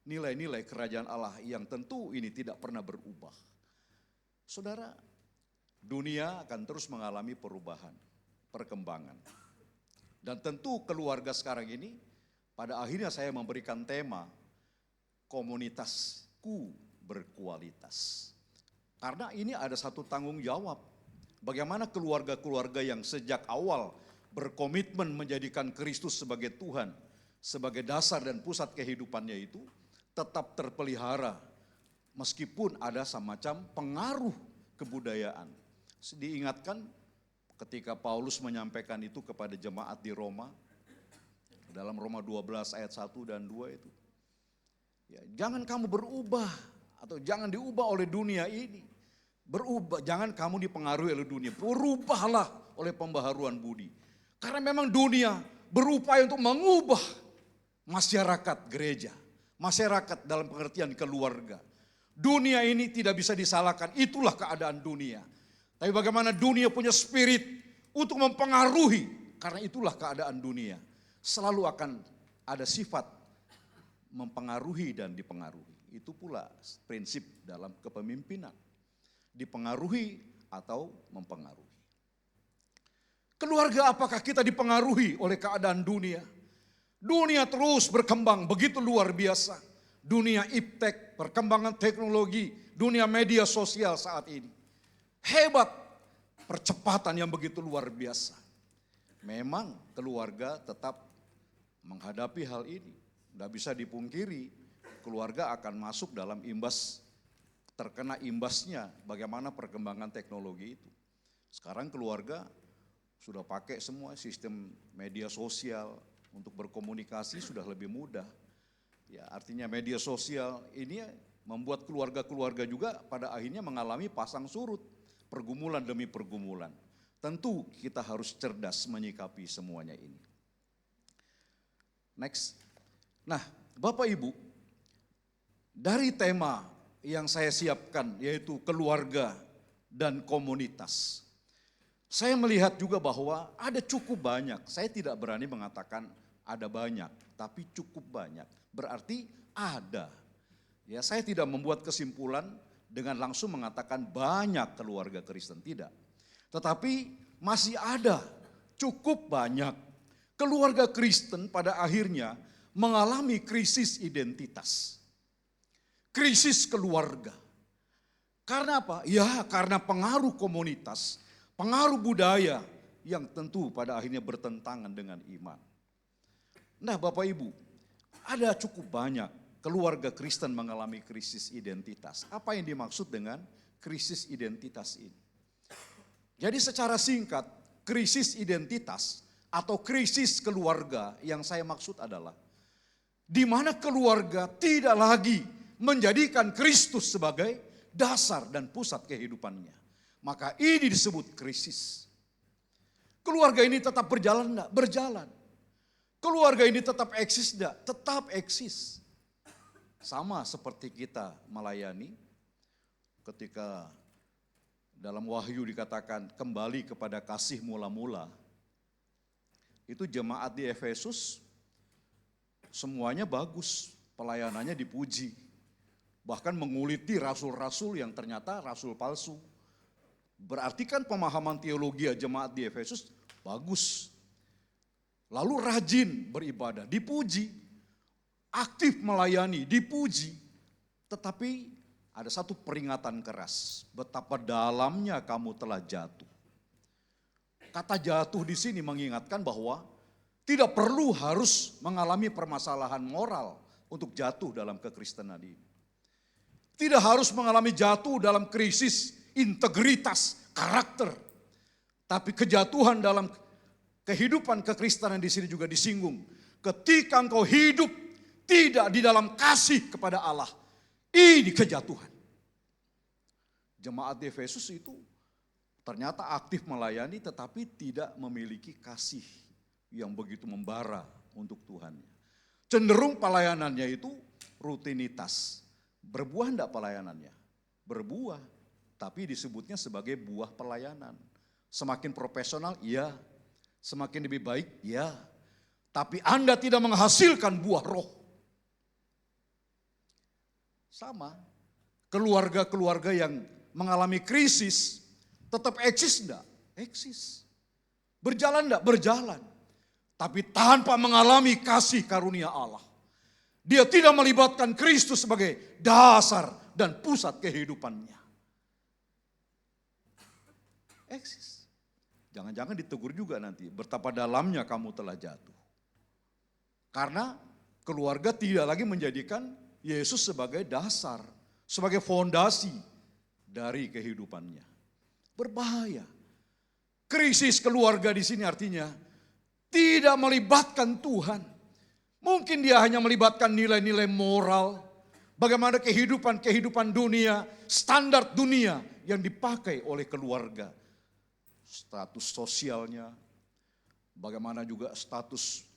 nilai-nilai kerajaan Allah yang tentu ini tidak pernah berubah. Saudara, dunia akan terus mengalami perubahan, perkembangan. Dan tentu keluarga sekarang ini, pada akhirnya saya memberikan tema, komunitasku berkualitas. Karena ini ada satu tanggung jawab. Bagaimana keluarga-keluarga yang sejak awal berkomitmen menjadikan Kristus sebagai Tuhan, sebagai dasar dan pusat kehidupannya itu tetap terpelihara. Meskipun ada semacam pengaruh kebudayaan. Diingatkan ketika Paulus menyampaikan itu kepada jemaat di Roma, dalam Roma 12 ayat 1 dan 2 itu. Ya, jangan kamu berubah atau jangan diubah oleh dunia ini. Berubah, jangan kamu dipengaruhi oleh dunia. Berubahlah oleh pembaharuan budi. Karena memang dunia berupaya untuk mengubah masyarakat gereja. Masyarakat dalam pengertian keluarga. Dunia ini tidak bisa disalahkan, itulah keadaan dunia. Tapi bagaimana dunia punya spirit untuk mempengaruhi, karena itulah keadaan dunia. Selalu akan ada sifat mempengaruhi dan dipengaruhi. Itu pula prinsip dalam kepemimpinan. Dipengaruhi atau mempengaruhi. Keluarga apakah kita dipengaruhi oleh keadaan dunia? Dunia terus berkembang begitu luar biasa. Dunia iptek, perkembangan teknologi, dunia media sosial saat ini. Hebat percepatan yang begitu luar biasa. Memang keluarga tetap menghadapi hal ini. Tidak bisa dipungkiri, keluarga akan masuk dalam terkena imbasnya bagaimana perkembangan teknologi itu. Sekarang keluarga sudah pakai semua sistem media sosial untuk berkomunikasi sudah lebih mudah. Ya, artinya media sosial ini membuat keluarga-keluarga juga pada akhirnya mengalami pasang surut, pergumulan demi pergumulan. Tentu kita harus cerdas menyikapi semuanya ini. Next. Nah, Bapak Ibu, dari tema yang saya siapkan yaitu keluarga dan komunitas. Saya melihat juga bahwa ada cukup banyak, saya tidak berani mengatakan ada banyak, tapi cukup banyak. Berarti ada. Ya, saya tidak membuat kesimpulan dengan langsung mengatakan banyak keluarga Kristen, tidak. Tetapi masih ada cukup banyak keluarga Kristen pada akhirnya mengalami krisis identitas. Krisis keluarga. Karena apa? Ya karena pengaruh komunitas, pengaruh budaya yang tentu pada akhirnya bertentangan dengan iman. Nah Bapak Ibu, ada cukup banyak keluarga Kristen mengalami krisis identitas. Apa yang dimaksud dengan krisis identitas ini? Jadi secara singkat, krisis identitas atau krisis keluarga yang saya maksud adalah di mana keluarga tidak lagi menjadikan Kristus sebagai dasar dan pusat kehidupannya. Maka ini disebut krisis. Keluarga ini tetap berjalan enggak? Berjalan. Keluarga ini tetap eksis enggak? Tetap eksis. Sama seperti kita melayani ketika dalam Wahyu dikatakan kembali kepada kasih mula-mula. itu jemaat di Efesus semuanya bagus, pelayanannya dipuji. Bahkan menguliti rasul-rasul yang ternyata rasul palsu. Berarti kan pemahaman teologi jemaat di Efesus bagus. Lalu rajin beribadah, dipuji. Aktif melayani, dipuji. Tetapi ada satu peringatan keras, betapa dalamnya kamu telah jatuh. Kata jatuh di sini mengingatkan bahwa tidak perlu harus mengalami permasalahan moral untuk jatuh dalam kekristenan ini. Tidak harus mengalami jatuh dalam krisis integritas, karakter. Tapi kejatuhan dalam kehidupan kekristenan di sini juga disinggung. Ketika engkau hidup tidak di dalam kasih kepada Allah, ini kejatuhan. Jemaat di Efesus itu ternyata aktif melayani tetapi tidak memiliki kasih yang begitu membara untuk Tuhannya. Cenderung pelayanannya itu rutinitas. Berbuah enggak pelayanannya? Berbuah, tapi disebutnya sebagai buah pelayanan. Semakin profesional, iya. Semakin lebih baik, iya. Tapi Anda tidak menghasilkan buah roh. Sama, keluarga-keluarga yang mengalami krisis, tetap eksis enggak? Eksis. Berjalan enggak? Berjalan. Tapi tanpa mengalami kasih karunia Allah. Dia tidak melibatkan Kristus sebagai dasar dan pusat kehidupannya. Eksis. Jangan-jangan ditegur juga nanti, betapa dalamnya kamu telah jatuh. Karena keluarga tidak lagi menjadikan Yesus sebagai dasar, sebagai fondasi dari kehidupannya. Berbahaya. Krisis keluarga di sini artinya tidak melibatkan Tuhan. Mungkin dia hanya melibatkan nilai-nilai moral, bagaimana kehidupan dunia, standar dunia yang dipakai oleh keluarga. Status sosialnya, bagaimana juga status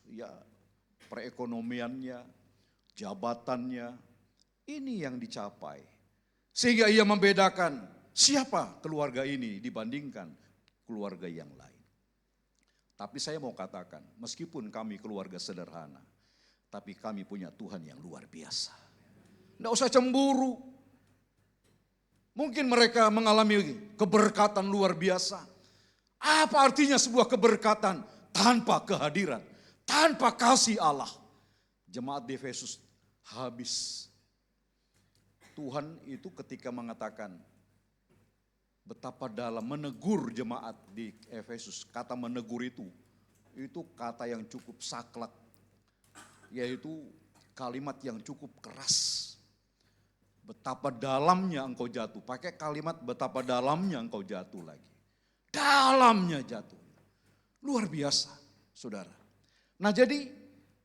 perekonomiannya, jabatannya, ini yang dicapai. Sehingga ia membedakan siapa keluarga ini dibandingkan keluarga yang lain. Tapi saya mau katakan, meskipun kami keluarga sederhana, tapi kami punya Tuhan yang luar biasa. Tidak usah cemburu. Mungkin mereka mengalami keberkatan luar biasa. Apa artinya sebuah keberkatan tanpa kehadiran, tanpa kasih Allah? Jemaat di Efesus habis. Tuhan itu ketika mengatakan betapa dalam menegur jemaat di Efesus. Kata menegur itu kata yang cukup saklek. Yaitu kalimat yang cukup keras. Betapa dalamnya engkau jatuh. Pakai kalimat betapa dalamnya engkau jatuh lagi. Dalamnya jatuh. Luar biasa, saudara. Nah jadi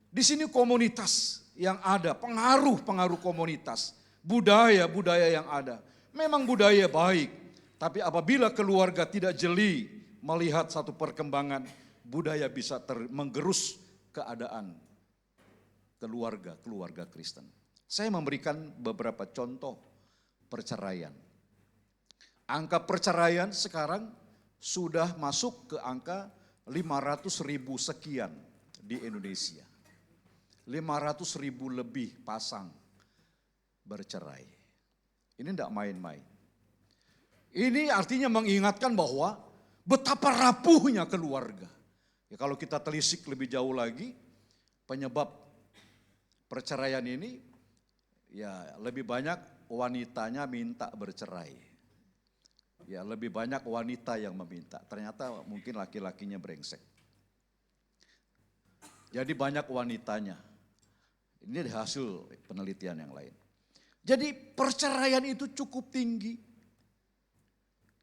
di sini komunitas yang ada, pengaruh komunitas, budaya yang ada. Memang budaya baik, tapi apabila keluarga tidak jeli melihat satu perkembangan, budaya bisa menggerus keadaan keluarga Kristen. Saya memberikan beberapa contoh perceraian. Angka perceraian sekarang sudah masuk ke angka 500.000 sekian di Indonesia. 500.000 lebih pasang bercerai. Ini tidak main-main. Ini artinya mengingatkan bahwa betapa rapuhnya keluarga. Ya, kalau kita telisik lebih jauh lagi, penyebab perceraian ini ya lebih banyak wanitanya minta bercerai. Ya lebih banyak wanita yang meminta, ternyata mungkin laki-lakinya brengsek. Jadi banyak wanitanya. Ini hasil penelitian yang lain. Jadi perceraian itu cukup tinggi.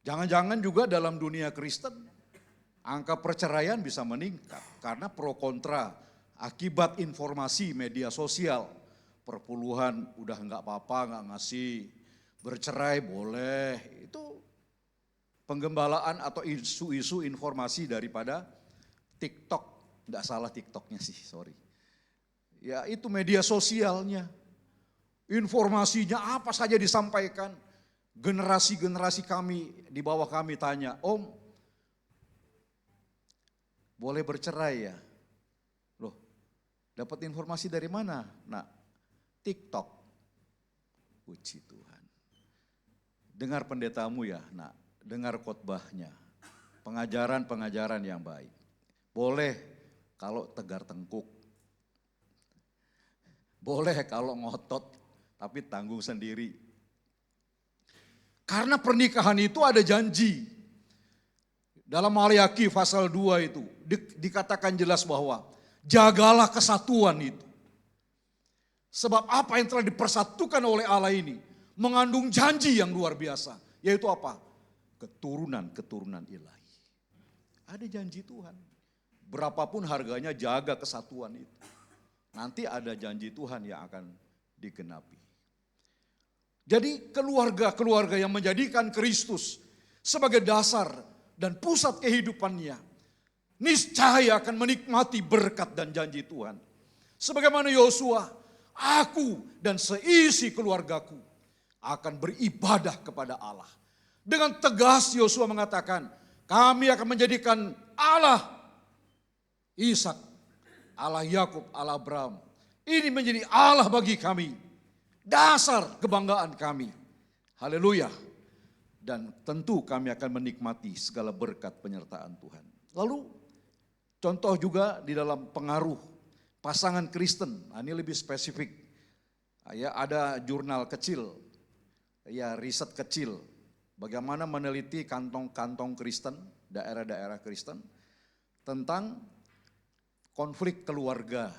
Jangan-jangan juga dalam dunia Kristen angka perceraian bisa meningkat karena pro kontra akibat informasi media sosial. Perpuluhan udah enggak apa-apa, enggak ngasih, bercerai boleh. Itu penggembalaan atau isu-isu informasi daripada TikTok. Enggak salah TikToknya sih, sorry. Ya itu media sosialnya. Informasinya apa saja disampaikan. Generasi-generasi kami di bawah kami tanya, Om boleh bercerai ya? Dapat informasi dari mana? Nah, TikTok. Puji Tuhan. Dengar pendetamu ya, nak. Dengar khotbahnya. Pengajaran-pengajaran yang baik. Boleh kalau tegar tengkuk. Boleh kalau ngotot, tapi tanggung sendiri. Karena pernikahan itu ada janji. Dalam Maliaki pasal 2 itu dikatakan jelas bahwa jagalah kesatuan itu. Sebab apa yang telah dipersatukan oleh Allah ini mengandung janji yang luar biasa. Yaitu apa? Keturunan-keturunan ilahi. Ada janji Tuhan. Berapapun harganya jaga kesatuan itu. Nanti ada janji Tuhan yang akan digenapi. Jadi keluarga-keluarga yang menjadikan Kristus sebagai dasar dan pusat kehidupannya, niscaya akan menikmati berkat dan janji Tuhan. Sebagaimana Yosua, aku dan seisi keluargaku akan beribadah kepada Allah. Dengan tegas Yosua mengatakan, kami akan menjadikan Allah Ishak, Allah Yakub, Allah Abraham. Ini menjadi Allah bagi kami. Dasar kebanggaan kami. Haleluya. Dan tentu kami akan menikmati segala berkat penyertaan Tuhan. Lalu contoh juga di dalam pengaruh pasangan Kristen. Nah, ini lebih spesifik. Ya, ada jurnal kecil, ya riset kecil. Bagaimana meneliti kantong-kantong Kristen, daerah-daerah Kristen. Tentang konflik keluarga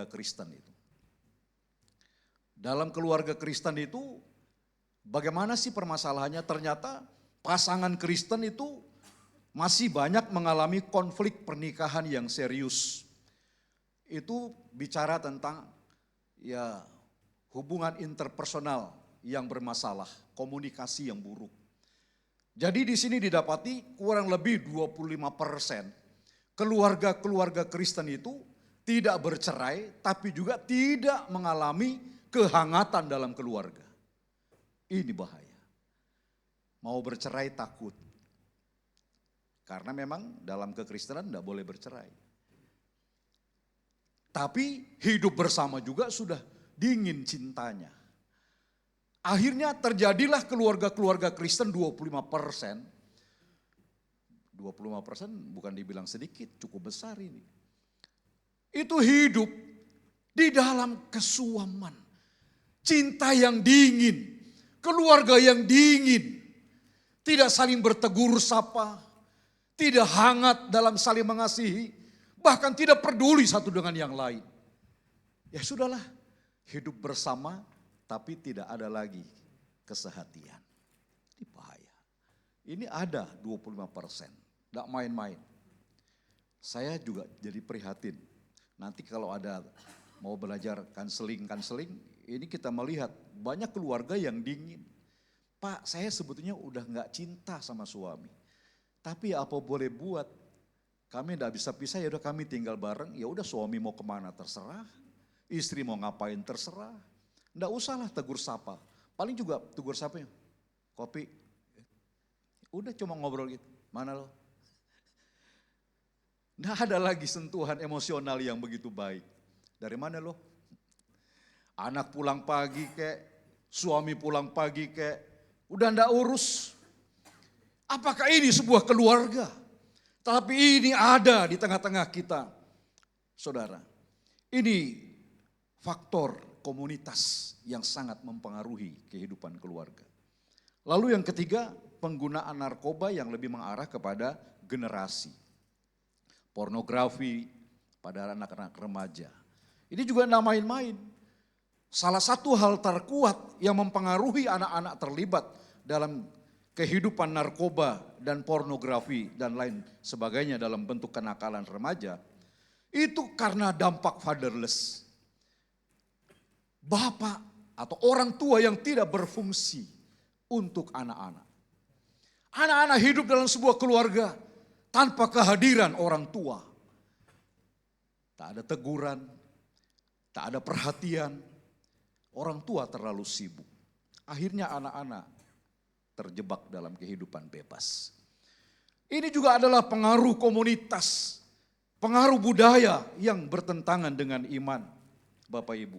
Kristen itu. Dalam keluarga Kristen itu bagaimana sih permasalahannya? Ternyata pasangan Kristen itu masih banyak mengalami konflik pernikahan yang serius. Itu bicara tentang ya hubungan interpersonal yang bermasalah, komunikasi yang buruk. Jadi di sini didapati kurang lebih 25% keluarga-keluarga Kristen itu tidak bercerai, tapi juga tidak mengalami kehangatan dalam keluarga. Ini bahaya. Mau bercerai takut. Karena memang dalam kekristenan tidak boleh bercerai. Tapi hidup bersama juga sudah dingin cintanya. Akhirnya terjadilah keluarga-keluarga Kristen 25%. 25% bukan dibilang sedikit, cukup besar ini. Itu hidup di dalam kesuaman. Cinta yang dingin, keluarga yang dingin. Tidak saling bertegur sapa, tidak hangat dalam saling mengasihi. Bahkan tidak peduli satu dengan yang lain. Ya sudahlah, hidup bersama tapi tidak ada lagi kesehatian. Ini bahaya. Ini ada 25%, tidak main-main. Saya juga jadi prihatin. Nanti kalau ada mau belajar kanseling, ini kita melihat banyak keluarga yang dingin. Pak, saya sebetulnya udah gak cinta sama suami. Tapi apa boleh buat, kami tidak bisa pisah, ya udah kami tinggal bareng. Ya udah suami mau kemana terserah, istri mau ngapain terserah. Nggak usahlah tegur sapa. Paling juga tegur sapanya, kopi. Udah cuma ngobrol gitu, mana lo? Nggak ada lagi sentuhan emosional yang begitu baik. Dari mana lo? Anak pulang pagi kek, suami pulang pagi kek, udah nggak urus. Apakah ini sebuah keluarga? Tapi ini ada di tengah-tengah kita. Saudara, ini faktor komunitas yang sangat mempengaruhi kehidupan keluarga. Lalu yang ketiga, penggunaan narkoba yang lebih mengarah kepada generasi. Pornografi pada anak-anak remaja. Ini juga tidak main-main. Salah satu hal terkuat yang mempengaruhi anak-anak terlibat dalam kehidupan narkoba dan pornografi dan lain sebagainya dalam bentuk kenakalan remaja, itu karena dampak fatherless. Bapak atau orang tua yang tidak berfungsi untuk anak-anak. Anak-anak hidup dalam sebuah keluarga tanpa kehadiran orang tua. Tak ada teguran, tak ada perhatian. Orang tua terlalu sibuk. Akhirnya anak-anak terjebak dalam kehidupan bebas. Ini juga adalah pengaruh komunitas, pengaruh budaya yang bertentangan dengan iman, Bapak Ibu.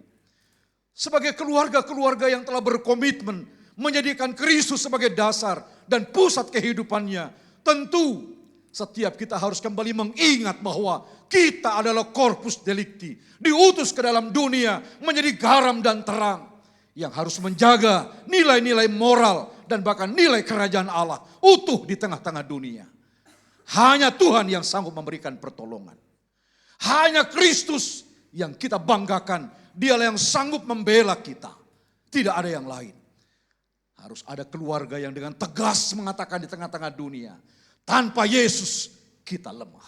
Sebagai keluarga-keluarga yang telah berkomitmen menjadikan Kristus sebagai dasar dan pusat kehidupannya, tentu setiap kita harus kembali mengingat bahwa kita adalah corpus delicti, diutus ke dalam dunia menjadi garam dan terang yang harus menjaga nilai-nilai moral dan bahkan nilai kerajaan Allah utuh di tengah-tengah dunia. Hanya Tuhan yang sanggup memberikan pertolongan. Hanya Kristus yang kita banggakan, Dialah yang sanggup membela kita. Tidak ada yang lain. Harus ada keluarga yang dengan tegas mengatakan di tengah-tengah dunia, tanpa Yesus kita lemah.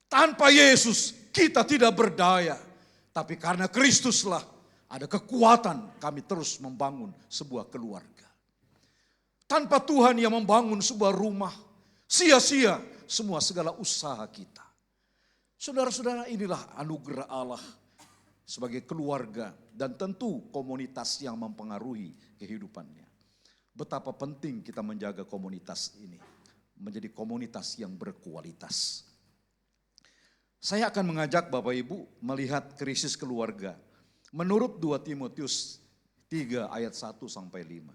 Tanpa Yesus kita tidak berdaya. Tapi karena Kristuslah ada kekuatan kami terus membangun sebuah keluarga. Tanpa Tuhan yang membangun sebuah rumah, sia-sia semua segala usaha kita. Saudara-saudara, inilah anugerah Allah sebagai keluarga dan tentu komunitas yang mempengaruhi kehidupannya. Betapa penting kita menjaga komunitas ini menjadi komunitas yang berkualitas. Saya akan mengajak Bapak Ibu melihat krisis keluarga menurut 2 Timotius 3 ayat 1 sampai 5.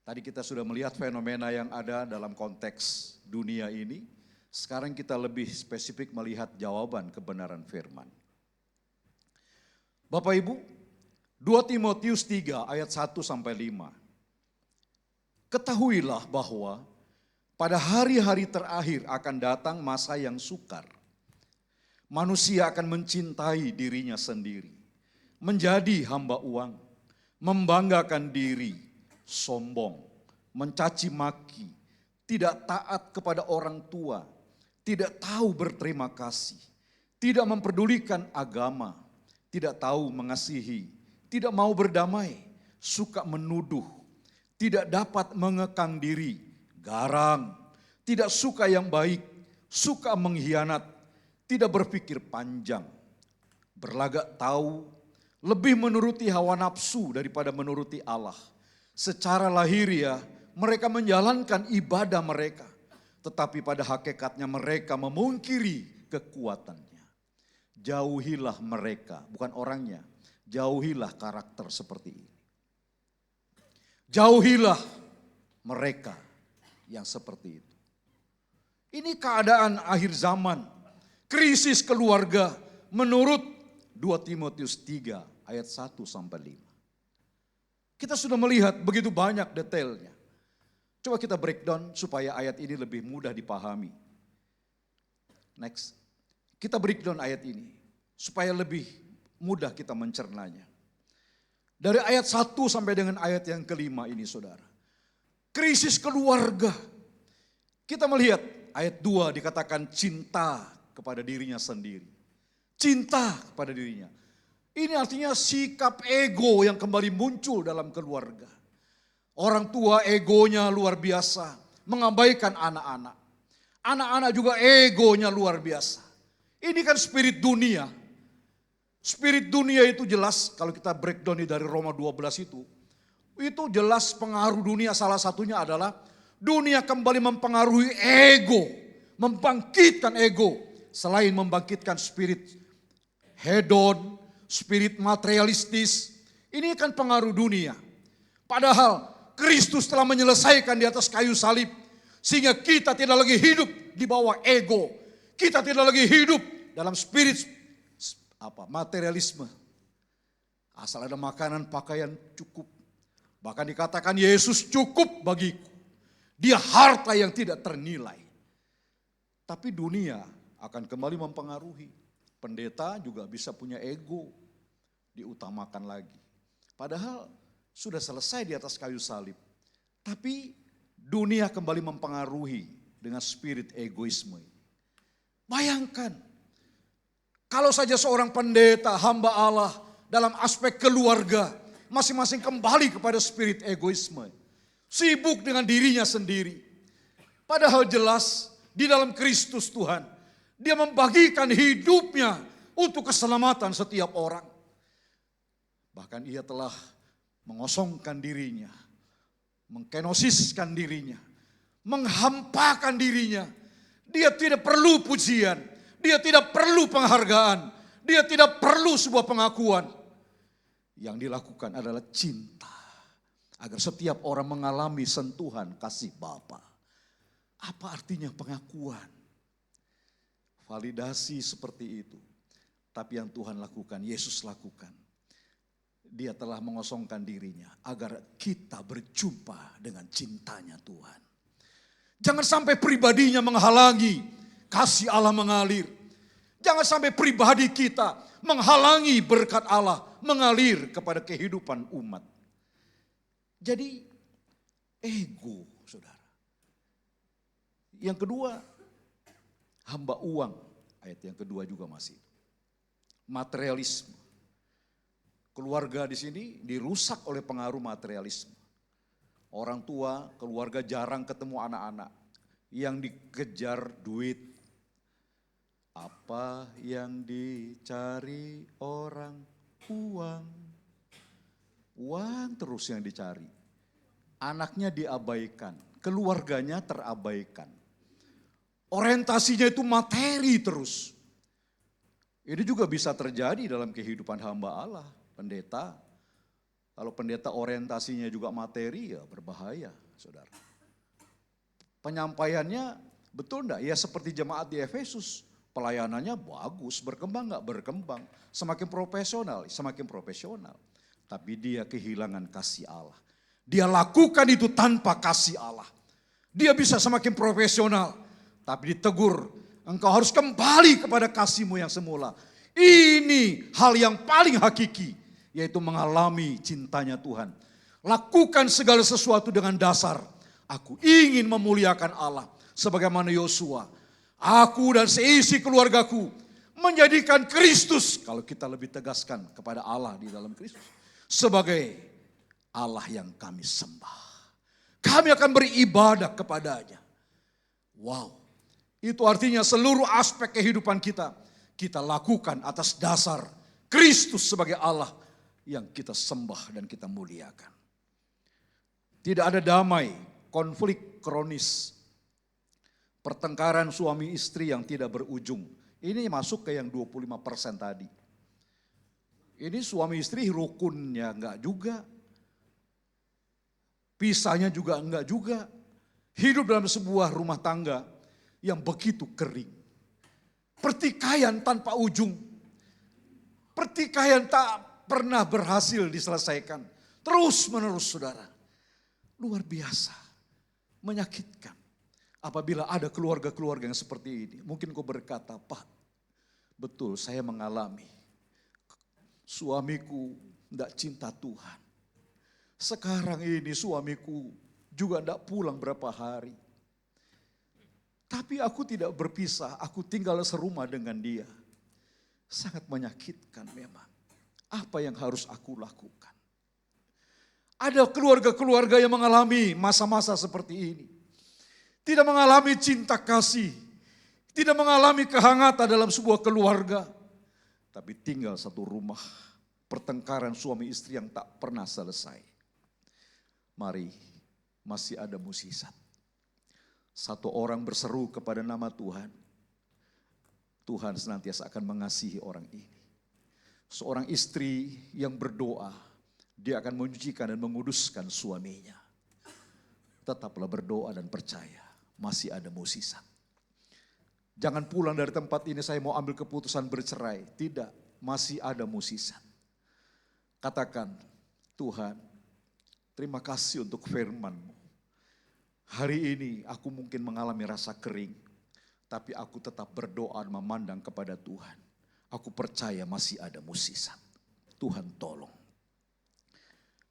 Tadi kita sudah melihat fenomena yang ada dalam konteks dunia ini. Sekarang kita lebih spesifik melihat jawaban kebenaran firman. Bapak Ibu, 2 Timotius 3 ayat 1 sampai 5. Ketahuilah bahwa pada hari-hari terakhir akan datang masa yang sukar. Manusia akan mencintai dirinya sendiri, menjadi hamba uang, membanggakan diri, sombong, mencaci maki, tidak taat kepada orang tua, tidak tahu berterima kasih, tidak memperdulikan agama, tidak tahu mengasihi, tidak mau berdamai, suka menuduh, tidak dapat mengekang diri, garang, tidak suka yang baik, suka mengkhianat, tidak berpikir panjang, berlagak tahu, lebih menuruti hawa nafsu daripada menuruti Allah. Secara lahiriah mereka menjalankan ibadah mereka, tetapi pada hakikatnya mereka memungkiri kekuatannya. Jauhilah mereka, bukan orangnya, jauhilah karakter seperti ini. Jauhilah mereka yang seperti itu. Ini keadaan akhir zaman, krisis keluarga menurut 2 Timotius 3 ayat 1 sampai 5. Kita sudah melihat begitu banyak detailnya. Coba kita breakdown supaya ayat ini lebih mudah dipahami. Next. Kita breakdown ayat ini supaya lebih mudah kita mencernanya. Dari ayat 1 sampai dengan ayat yang kelima ini saudara. Krisis keluarga. Kita melihat ayat 2 dikatakan cinta kepada dirinya sendiri. Cinta kepada dirinya. Ini artinya sikap ego yang kembali muncul dalam keluarga. Orang tua egonya luar biasa, mengabaikan anak-anak. Anak-anak juga egonya luar biasa. Ini kan spirit dunia. Spirit dunia itu jelas kalau kita breakdown dari Roma 12 itu jelas pengaruh dunia salah satunya adalah dunia kembali mempengaruhi ego, membangkitkan ego selain membangkitkan spirit hedon, spirit materialistis. Ini kan pengaruh dunia. Padahal Kristus telah menyelesaikan di atas kayu salib sehingga kita tidak lagi hidup di bawah ego. Kita tidak lagi hidup dalam spirit materialisme. Asal ada makanan, pakaian cukup. Bahkan dikatakan Yesus cukup bagiku. Dia harta yang tidak ternilai. Tapi dunia akan kembali mempengaruhi. Pendeta juga bisa punya ego. Diutamakan lagi. Padahal sudah selesai di atas kayu salib. Tapi dunia kembali mempengaruhi dengan spirit egoisme. Bayangkan. Kalau saja seorang pendeta, hamba Allah dalam aspek keluarga, masing-masing kembali kepada spirit egoisme. Sibuk dengan dirinya sendiri. Padahal jelas di dalam Kristus Tuhan, dia membagikan hidupnya untuk keselamatan setiap orang. Bahkan ia telah mengosongkan dirinya, mengkenosiskan dirinya, menghampakan dirinya. Dia tidak perlu pujian. Dia tidak perlu penghargaan. Dia tidak perlu sebuah pengakuan. Yang dilakukan adalah cinta. Agar setiap orang mengalami sentuhan kasih Bapa. Apa artinya pengakuan? Validasi seperti itu. Tapi yang Tuhan lakukan, Yesus lakukan. Dia telah mengosongkan dirinya agar kita berjumpa dengan cintanya Tuhan. Jangan sampai pribadinya menghalangi kasih Allah mengalir. Jangan sampai pribadi kita menghalangi berkat Allah mengalir kepada kehidupan umat. Jadi ego, saudara. Yang kedua, hamba uang. Ayat yang kedua juga masih. Materialisme. Keluarga di sini dirusak oleh pengaruh materialisme. Orang tua, keluarga jarang ketemu anak-anak. Yang dikejar duit. Apa yang dicari orang? Uang. Uang terus yang dicari. Anaknya diabaikan. Keluarganya terabaikan. Orientasinya itu materi terus. Ini juga bisa terjadi dalam kehidupan hamba Allah. Pendeta, kalau pendeta orientasinya juga materi ya berbahaya, saudara. Penyampaiannya betul enggak? Ya seperti jemaat di Efesus, pelayanannya bagus, berkembang enggak? Berkembang. Semakin profesional. Tapi dia kehilangan kasih Allah. Dia lakukan itu tanpa kasih Allah. Dia bisa semakin profesional, tapi ditegur, engkau harus kembali kepada kasihmu yang semula. Ini hal yang paling hakiki. Yaitu mengalami cintanya Tuhan. Lakukan segala sesuatu dengan dasar. Aku ingin memuliakan Allah. Sebagaimana Yosua. Aku dan seisi keluargaku. Menjadikan Kristus. Kalau kita lebih tegaskan kepada Allah di dalam Kristus. Sebagai Allah yang kami sembah. Kami akan beribadah kepadanya. Wow. Itu artinya seluruh aspek kehidupan kita. Kita lakukan atas dasar Kristus sebagai Allah yang kita sembah dan kita muliakan. Tidak ada damai, konflik kronis, pertengkaran suami istri yang tidak berujung. Ini masuk ke yang 25% tadi. Ini suami istri rukunnya enggak juga, pisahnya juga enggak juga. Hidup dalam sebuah rumah tangga yang begitu kering. Pertikaian tanpa ujung. Pertikaian tak pernah berhasil diselesaikan. Terus menerus saudara. Luar biasa. Menyakitkan. Apabila ada keluarga-keluarga yang seperti ini. Mungkin kau berkata, Pak, betul saya mengalami. Suamiku tidak cinta Tuhan. Sekarang ini suamiku juga tidak pulang berapa hari. Tapi aku tidak berpisah, aku tinggal serumah dengan dia. Sangat menyakitkan memang. Apa yang harus aku lakukan? Ada keluarga-keluarga yang mengalami masa-masa seperti ini. Tidak mengalami cinta kasih. Tidak mengalami kehangatan dalam sebuah keluarga. Tapi tinggal satu rumah. Pertengkaran suami istri yang tak pernah selesai. Mari, masih ada mukjizat. Satu orang berseru kepada nama Tuhan. Tuhan senantiasa akan mengasihi orang ini. Seorang istri yang berdoa, dia akan menyucikan dan menguduskan suaminya. Tetaplah berdoa dan percaya, masih ada mukjizat. Jangan pulang dari tempat ini saya mau ambil keputusan bercerai. Tidak, masih ada mukjizat. Katakan, Tuhan, terima kasih untuk firman-Mu. Hari ini aku mungkin mengalami rasa kering, tapi aku tetap berdoa dan memandang kepada Tuhan. Aku percaya masih ada mukjizat. Tuhan tolong.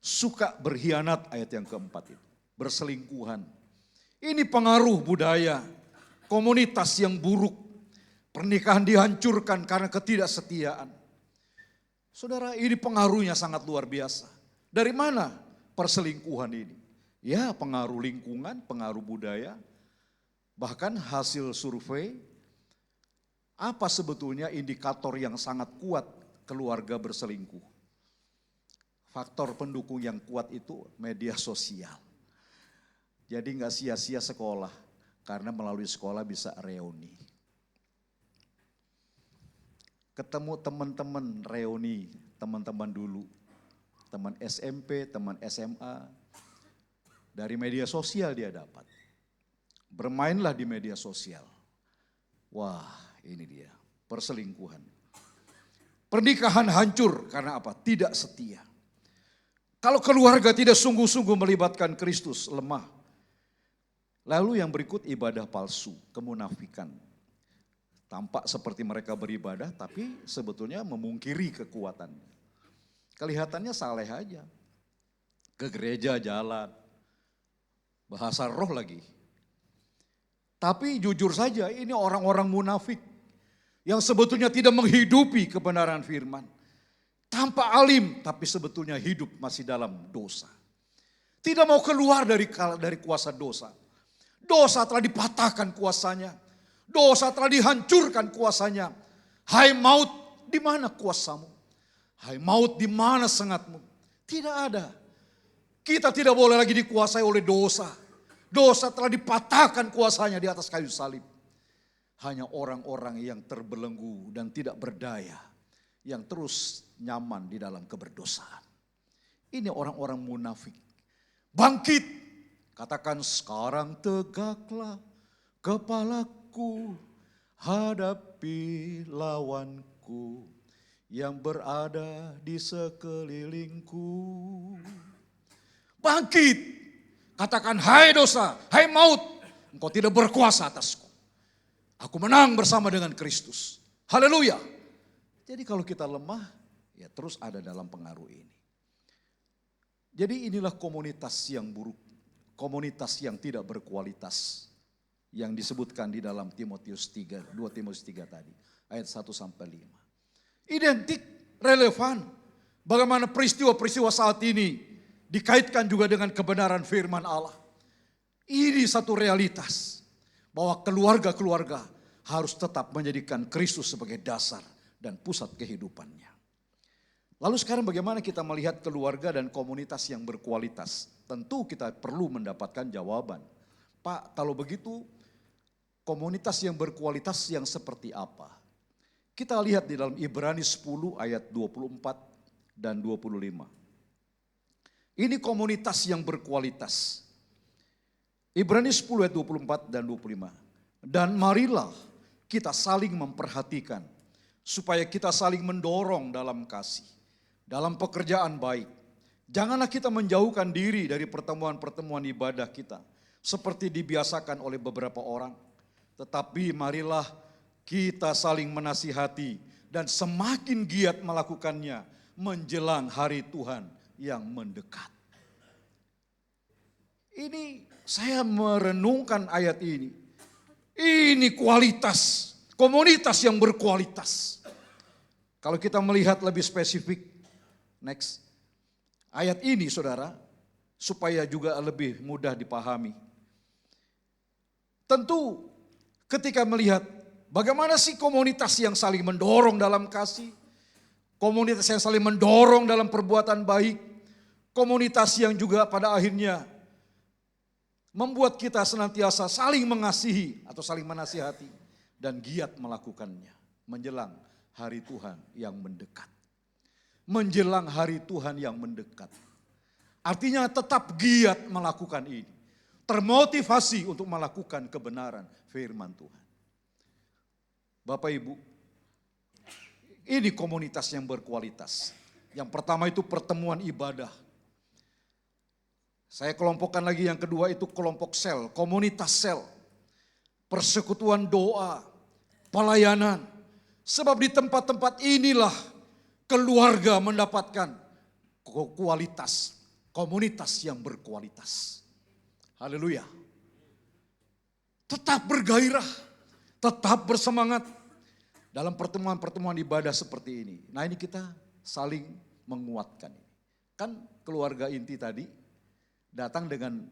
Suka berkhianat ayat yang keempat itu. Berselingkuhan. Ini pengaruh budaya. Komunitas yang buruk. Pernikahan dihancurkan karena ketidaksetiaan. Saudara, ini pengaruhnya sangat luar biasa. Dari mana perselingkuhan ini? Ya, pengaruh lingkungan, pengaruh budaya. Bahkan hasil survei. Apa sebetulnya indikator yang sangat kuat keluarga berselingkuh? Faktor pendukung yang kuat itu media sosial. Jadi nggak sia-sia sekolah. Karena melalui sekolah bisa reuni. Ketemu teman-teman reuni, teman-teman dulu. Teman SMP, teman SMA. Dari media sosial dia dapat. Bermainlah di media sosial. Wah, ini dia, perselingkuhan. Pernikahan hancur karena apa? Tidak setia. Kalau keluarga tidak sungguh-sungguh melibatkan Kristus, lemah. Lalu yang berikut ibadah palsu, kemunafikan. Tampak seperti mereka beribadah tapi sebetulnya memungkiri kekuatannya. Kelihatannya saleh aja. Ke gereja jalan, bahasa roh lagi. Tapi jujur saja ini orang-orang munafik yang sebetulnya tidak menghidupi kebenaran firman. Tanpa alim tapi sebetulnya hidup masih dalam dosa. Tidak mau keluar dari kuasa dosa. Dosa telah dipatahkan kuasanya. Dosa telah dihancurkan kuasanya. Hai maut, di mana kuasamu? Hai maut, di mana sengatmu? Tidak ada. Kita tidak boleh lagi dikuasai oleh dosa. Dosa telah dipatahkan kuasanya di atas kayu salib. Hanya orang-orang yang terbelenggu dan tidak berdaya. Yang terus nyaman di dalam keberdosaan. Ini orang-orang munafik. Bangkit. Katakan sekarang tegaklah kepalaku, hadapi lawanku yang berada di sekelilingku. Bangkit, katakan hai dosa, hai maut, engkau tidak berkuasa atasku. Aku menang bersama dengan Kristus. Haleluya. Jadi kalau kita lemah, ya terus ada dalam pengaruh ini. Jadi inilah komunitas yang buruk. Komunitas yang tidak berkualitas yang disebutkan di dalam Timotius 3, 2 Timotius 3 tadi, ayat 1 sampai 5. Identik, relevan. Bagaimana peristiwa-peristiwa saat ini dikaitkan juga dengan kebenaran firman Allah. Ini satu realitas bahwa keluarga-keluarga harus tetap menjadikan Kristus sebagai dasar dan pusat kehidupannya. Lalu sekarang bagaimana kita melihat keluarga dan komunitas yang berkualitas? Tentu kita perlu mendapatkan jawaban. Pak, kalau begitu komunitas yang berkualitas yang seperti apa? Kita lihat di dalam Ibrani 10 ayat 24 dan 25. Ini komunitas yang berkualitas. Ibrani 10 ayat 24 dan 25. Dan marilah kita saling memperhatikan supaya kita saling mendorong dalam kasih, dalam pekerjaan baik. Janganlah kita menjauhkan diri dari pertemuan-pertemuan ibadah kita seperti dibiasakan oleh beberapa orang. Tetapi marilah kita saling menasihati dan semakin giat melakukannya menjelang hari Tuhan yang mendekat. Ini saya merenungkan ayat ini. Ini kualitas, komunitas yang berkualitas. Kalau kita melihat lebih spesifik, next. Ayat ini saudara, supaya juga lebih mudah dipahami. Tentu ketika melihat bagaimana sih komunitas yang saling mendorong dalam kasih, komunitas yang saling mendorong dalam perbuatan baik, komunitas yang juga pada akhirnya membuat kita senantiasa saling mengasihi atau saling menasihati dan giat melakukannya menjelang hari Tuhan yang mendekat. Menjelang hari Tuhan yang mendekat. Artinya tetap giat melakukan ini. Termotivasi untuk melakukan kebenaran firman Tuhan. Bapak Ibu, ini komunitas yang berkualitas. Yang pertama itu pertemuan ibadah. Saya kelompokkan lagi yang kedua itu kelompok sel, komunitas sel. Persekutuan doa, pelayanan. Sebab di tempat-tempat inilah keluarga mendapatkan kualitas, komunitas yang berkualitas. Haleluya. Tetap bergairah, tetap bersemangat dalam pertemuan-pertemuan ibadah seperti ini. Nah ini kita saling menguatkan. Kan keluarga inti tadi datang dengan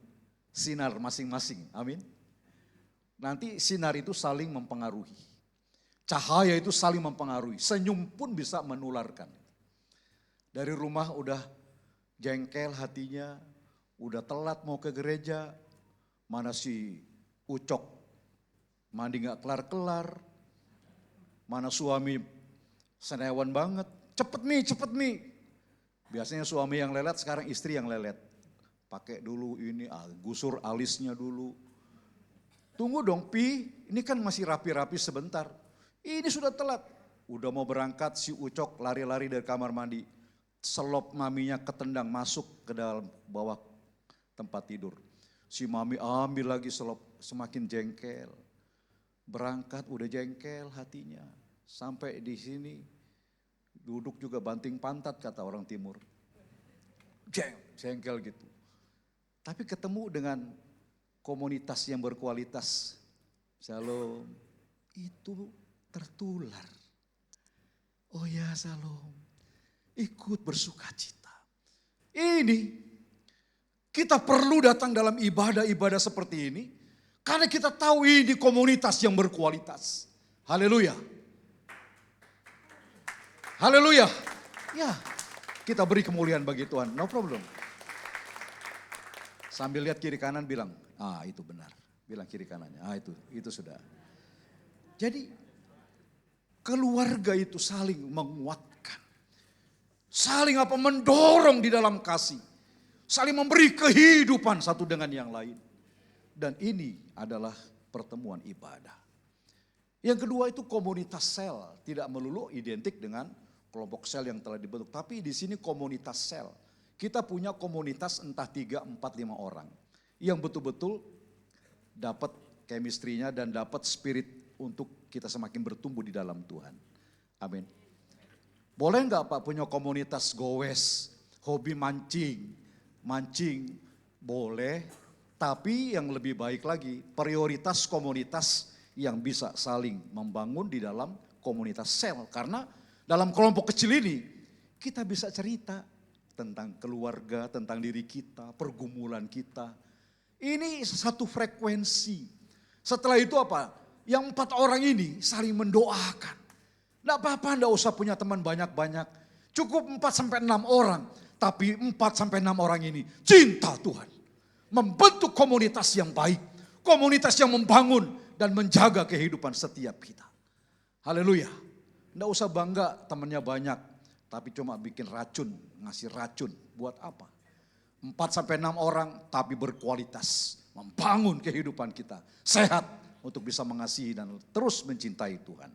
sinar masing-masing, amin. Nanti sinar itu saling mempengaruhi. Cahaya itu saling mempengaruhi, senyum pun bisa menularkan. Dari rumah udah jengkel hatinya, udah telat mau ke gereja, mana si Ucok mandi nggak kelar-kelar. Mana suami senewan banget, cepet mi. Biasanya suami yang lelet, sekarang istri yang lelet. Pakai dulu ini, gusur alisnya dulu. Tunggu dong Pi, ini kan masih rapi-rapi sebentar. Ini sudah telat. Udah mau berangkat si Ucok lari-lari dari kamar mandi. Selop maminya ketendang masuk ke dalam bawah tempat tidur. Si mami ambil lagi selop, semakin jengkel. Berangkat udah jengkel hatinya. Sampai di sini duduk juga banting pantat kata orang timur. Jengkel gitu. Tapi ketemu dengan komunitas yang berkualitas. Shalom, itu tertular. Oh ya Shalom, ikut bersuka cita. Ini kita perlu datang dalam ibadah-ibadah seperti ini. Karena kita tahu ini komunitas yang berkualitas. Haleluya. Haleluya. Ya, kita beri kemuliaan bagi Tuhan, no problem. Sambil lihat kiri kanan bilang, itu benar. Bilang kiri kanannya, itu sudah. Jadi keluarga itu saling menguatkan. Saling mendorong di dalam kasih. Saling memberi kehidupan satu dengan yang lain. Dan ini adalah pertemuan ibadah. Yang kedua itu komunitas sel. Tidak melulu identik dengan kelompok sel yang telah dibentuk. Tapi di sini komunitas sel. Kita punya komunitas entah 3, 4, 5 orang. Yang betul-betul dapat chemistry-nya dan dapat spirit untuk kita semakin bertumbuh di dalam Tuhan. Amin. Boleh nggak Pak punya komunitas goes, hobi mancing? Mancing boleh, tapi yang lebih baik lagi prioritas komunitas yang bisa saling membangun di dalam komunitas sel. Karena dalam kelompok kecil ini kita bisa cerita tentang keluarga, tentang diri kita, pergumulan kita. Ini satu frekuensi. Setelah itu apa? Yang 4 orang ini saling mendoakan. Tidak apa-apa, tidak usah punya teman banyak-banyak. Cukup 4-6 orang. Tapi 4-6 orang ini cinta Tuhan. Membentuk komunitas yang baik. Komunitas yang membangun dan menjaga kehidupan setiap kita. Haleluya. Tidak usah bangga temannya banyak. Tapi cuma bikin racun, ngasih racun. Buat apa? 4-6 orang tapi berkualitas. Membangun kehidupan kita. Sehat untuk bisa mengasihi dan terus mencintai Tuhan.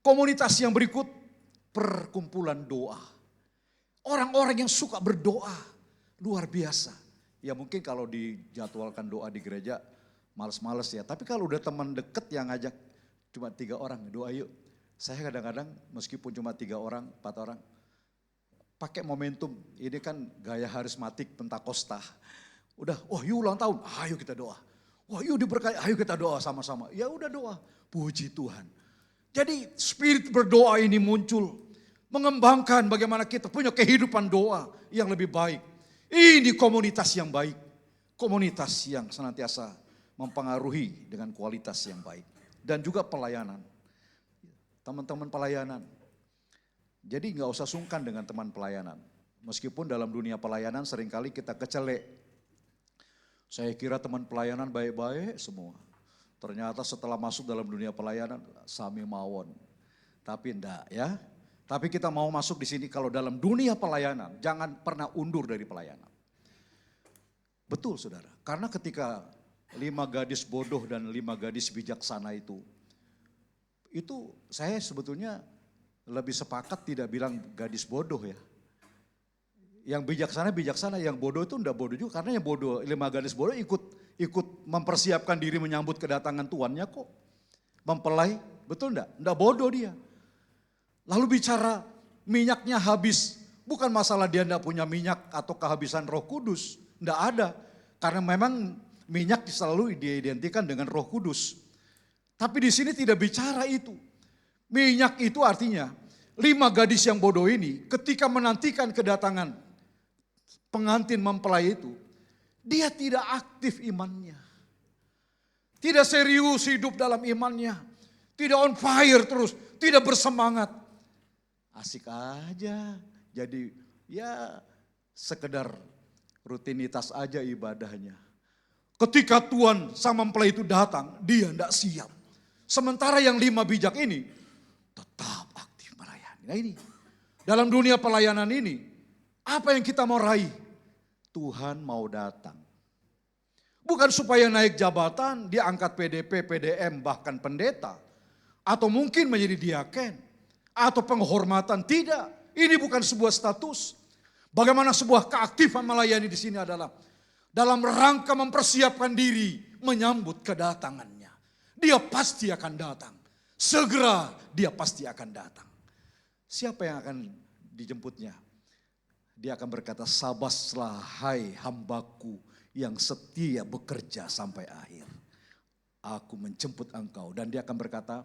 Komunitas yang berikut, perkumpulan doa. Orang-orang yang suka berdoa, luar biasa. Ya mungkin kalau dijadwalkan doa di gereja, males-males ya. Tapi kalau udah teman deket yang ngajak, cuma 3 orang, doa yuk. Saya kadang-kadang meskipun cuma 3 orang, 4 orang, pakai momentum. Ini kan gaya harismatik Pentakosta. Udah, yuk ulang tahun, ayo kita doa. Yuk diberkati, ayo kita doa sama-sama. Ya udah doa, puji Tuhan. Jadi spirit berdoa ini muncul. Mengembangkan bagaimana kita punya kehidupan doa yang lebih baik. Ini komunitas yang baik. Komunitas yang senantiasa mempengaruhi dengan kualitas yang baik. Dan juga pelayanan. Teman-teman pelayanan. Jadi gak usah sungkan dengan teman pelayanan. Meskipun dalam dunia pelayanan seringkali kita kecelek. Saya kira teman pelayanan baik-baik semua. Ternyata setelah masuk dalam dunia pelayanan, sami mawon. Tapi enggak ya. Tapi kita mau masuk di sini kalau dalam dunia pelayanan, jangan pernah undur dari pelayanan. Betul saudara, karena ketika 5 gadis bodoh dan 5 gadis bijaksana itu saya sebetulnya lebih sepakat tidak bilang gadis bodoh ya. Yang bijaksana, yang bodoh itu enggak bodoh juga. Karena yang bodoh, 5 gadis bodoh ikut mempersiapkan diri menyambut kedatangan tuannya kok. Mempelai, betul enggak? Enggak bodoh dia. Lalu bicara minyaknya habis. Bukan masalah dia enggak punya minyak atau kehabisan Roh Kudus. Enggak ada. Karena memang minyak selalu diidentikan dengan Roh Kudus. Tapi di sini tidak bicara itu. Minyak itu artinya 5 gadis yang bodoh ini ketika menantikan kedatangan pengantin mempelai itu, dia tidak aktif imannya. Tidak serius hidup dalam imannya. Tidak on fire terus, tidak bersemangat. Asik aja, jadi ya sekedar rutinitas aja ibadahnya. Ketika Tuhan sang mempelai itu datang, dia tidak siap. Sementara yang 5 bijak ini tetap aktif melayani. Nah ini, dalam dunia pelayanan ini, apa yang kita mau raih? Tuhan mau datang. Bukan supaya naik jabatan, dia angkat PDP, PDM, bahkan pendeta. Atau mungkin menjadi diaken. Atau penghormatan, tidak. Ini bukan sebuah status. Bagaimana sebuah keaktifan melayani di sini adalah dalam rangka mempersiapkan diri menyambut kedatangannya. Dia pasti akan datang. Segera dia pasti akan datang. Siapa yang akan dijemputnya? Dia akan berkata, sabaslah hai hambaku yang setia bekerja sampai akhir. Aku menjemput engkau. Dan dia akan berkata,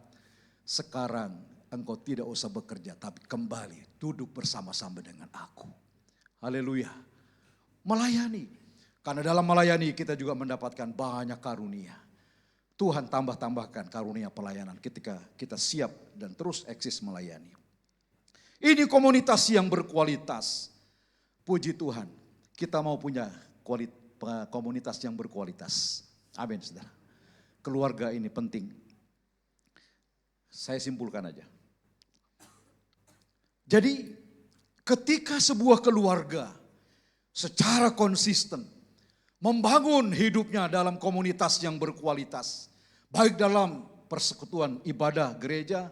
sekarang engkau tidak usah bekerja, tapi kembali duduk bersama-sama dengan aku. Haleluya. Melayani. Karena dalam melayani kita juga mendapatkan banyak karunia. Tuhan tambah-tambahkan karunia pelayanan ketika kita siap dan terus eksis melayani. Ini komunitas yang berkualitas. Puji Tuhan, kita mau punya komunitas yang berkualitas. Amin, saudara. Keluarga ini penting. Saya simpulkan aja. Jadi ketika sebuah keluarga secara konsisten membangun hidupnya dalam komunitas yang berkualitas. Baik dalam persekutuan ibadah gereja,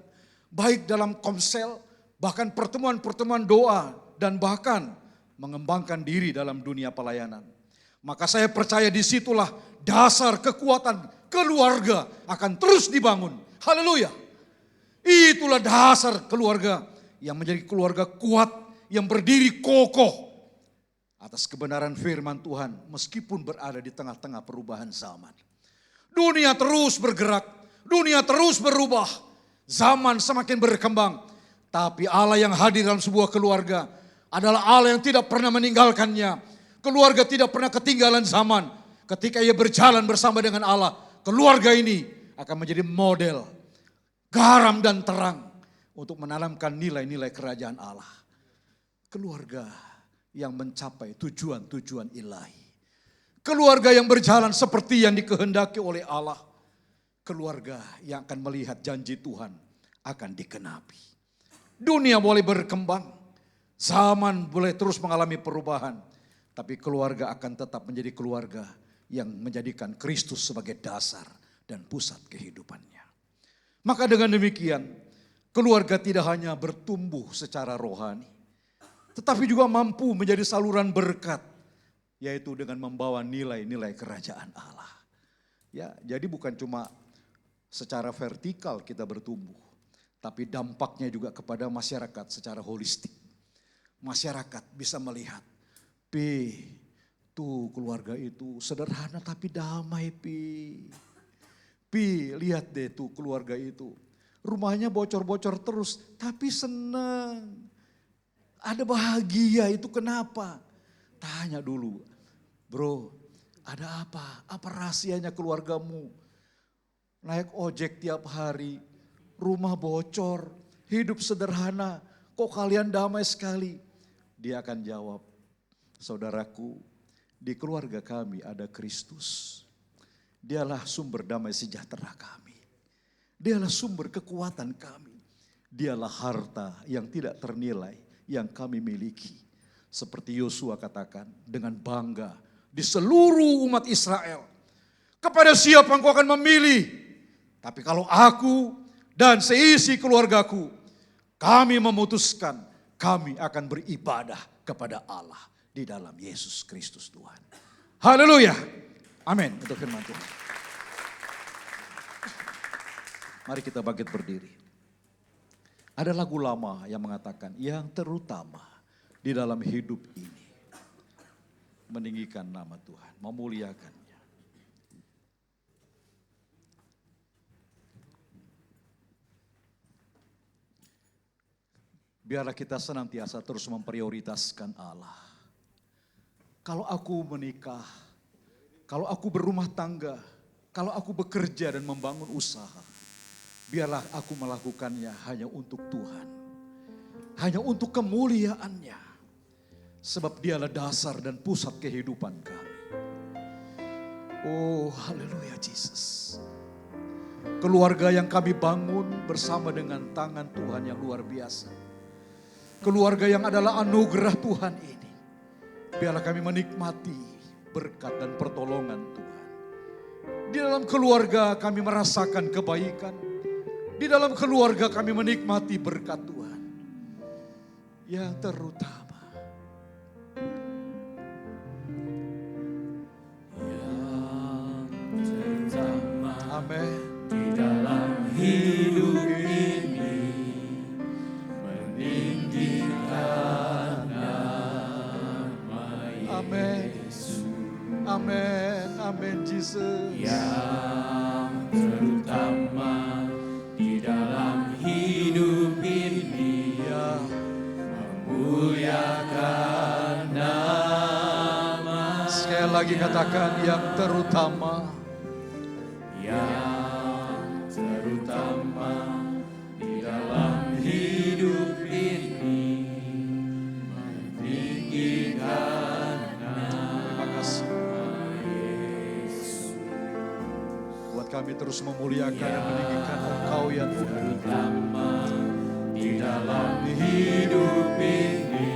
baik dalam komsel, bahkan pertemuan-pertemuan doa, dan bahkan mengembangkan diri dalam dunia pelayanan. Maka saya percaya disitulah dasar kekuatan keluarga akan terus dibangun. Haleluya. Itulah dasar keluarga yang menjadi keluarga kuat, yang berdiri kokoh atas kebenaran firman Tuhan meskipun berada di tengah-tengah perubahan zaman. Dunia terus bergerak, dunia terus berubah, zaman semakin berkembang. Tapi Allah yang hadir dalam sebuah keluarga adalah Allah yang tidak pernah meninggalkannya. Keluarga tidak pernah ketinggalan zaman. Ketika ia berjalan bersama dengan Allah, keluarga ini akan menjadi model, garam dan terang untuk menanamkan nilai-nilai kerajaan Allah. Keluarga yang mencapai tujuan-tujuan ilahi. Keluarga yang berjalan seperti yang dikehendaki oleh Allah. Keluarga yang akan melihat janji Tuhan akan dikenapi. Dunia boleh berkembang, zaman boleh terus mengalami perubahan. Tapi keluarga akan tetap menjadi keluarga yang menjadikan Kristus sebagai dasar dan pusat kehidupannya. Maka dengan demikian, keluarga tidak hanya bertumbuh secara rohani, tetapi juga mampu menjadi saluran berkat, yaitu dengan membawa nilai-nilai kerajaan Allah. Ya, jadi bukan cuma secara vertikal kita bertumbuh, tapi dampaknya juga kepada masyarakat secara holistik. Masyarakat bisa melihat, tuh keluarga itu sederhana tapi damai, lihat deh tuh keluarga itu. Rumahnya bocor-bocor terus, tapi senang. Ada bahagia, itu kenapa? Tanya dulu, bro, ada apa? Apa rahasianya keluargamu? Naik ojek tiap hari, rumah bocor, hidup sederhana, kok kalian damai sekali? Dia akan jawab, saudaraku, di keluarga kami ada Kristus. Dialah sumber damai sejahtera kami. Dialah sumber kekuatan kami. Dialah harta yang tidak ternilai yang kami miliki. Seperti Yosua katakan dengan bangga di seluruh umat Israel. Kepada siapa engkau akan memilih? Tapi kalau aku dan seisi keluargaku, kami memutuskan kami akan beribadah kepada Allah di dalam Yesus Kristus Tuhan. Haleluya. Amin untuk firman Tuhan. Mari kita bangkit berdiri. Ada lagu lama yang mengatakan yang terutama di dalam hidup ini meninggikan nama Tuhan, memuliakannya. Biarlah kita senantiasa terus memprioritaskan Allah. Kalau aku menikah, kalau aku berumah tangga, kalau aku bekerja dan membangun usaha, biarlah aku melakukannya hanya untuk Tuhan. Hanya untuk kemuliaannya. Sebab dialah dasar dan pusat kehidupan kami. Oh, haleluya Yesus. Keluarga yang kami bangun bersama dengan tangan Tuhan yang luar biasa. Keluarga yang adalah anugerah Tuhan ini. Biarlah kami menikmati berkat dan pertolongan Tuhan. Di dalam keluarga kami merasakan kebaikan. Di dalam keluarga kami menikmati berkat Tuhan. Yang terutama. Amin. Di dalam hidup ini meninggikan nama Yesus. Amin. Amin Jesus. Yang terutama di dalam hidup ini memuliakan nama. Sekali lagi katakan yang terutama. Yang terutama di dalam hidup ini meninggikan Terima kasih. Buat kami terus memuliakan dan meninggikan Engkau ya Tuhan. terutama di dalam hidup ini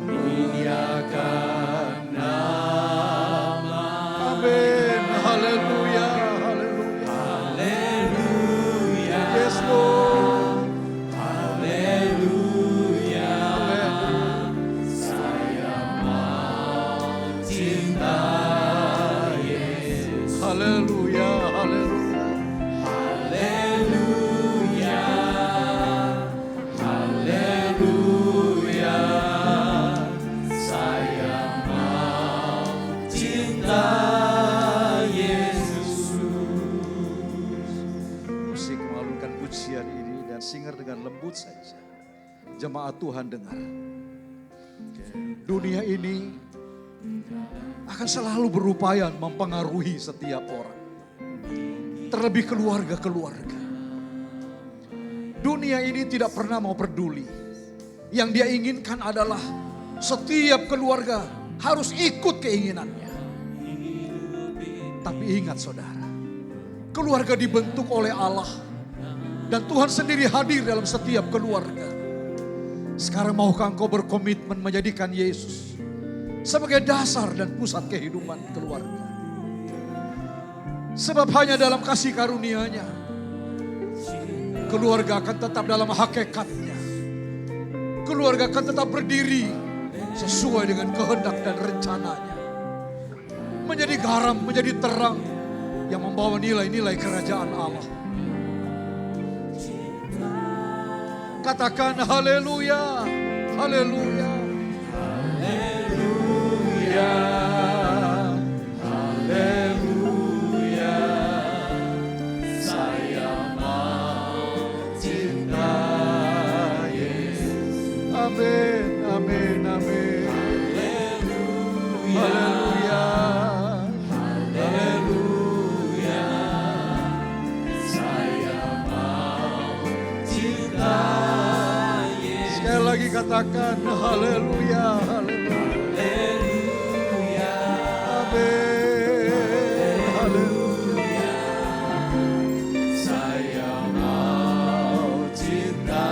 memuliakan nama. Amin. Haleluya. Haleluya. Haleluya. Yes Lord. Haleluya. Amin. Saya mau cinta Yesus. Haleluya. Haleluya. Haleluya. Haleluya. Saya mau cinta Yesus. Musik mengalunkan pujian ini dan singer dengan lembut saja. Jemaat Tuhan dengar. Dunia ini akan selalu berupaya mempengaruhi setiap orang. Terlebih keluarga-keluarga. Dunia ini tidak pernah mau peduli. Yang dia inginkan adalah setiap keluarga harus ikut keinginannya. Tapi ingat saudara, keluarga dibentuk oleh Allah. Dan Tuhan sendiri hadir dalam setiap keluarga. Sekarang maukah engkau berkomitmen menjadikan Yesus sebagai dasar dan pusat kehidupan keluarga. Sebab hanya dalam kasih karunia-Nya keluarga akan tetap dalam hakikatnya. Keluarga akan tetap berdiri sesuai dengan kehendak dan rencananya. Menjadi garam, menjadi terang yang membawa nilai-nilai kerajaan Allah. Katakan haleluya, haleluya, haleluya, haleluya. Saya mau cinta Yesus. Amin, amin, amin. Haleluya, Haleluya. Saya mau cinta Yesus. sekali lagi katakan haleluya, haleluya. Amin, haleluya. Saya mau cinta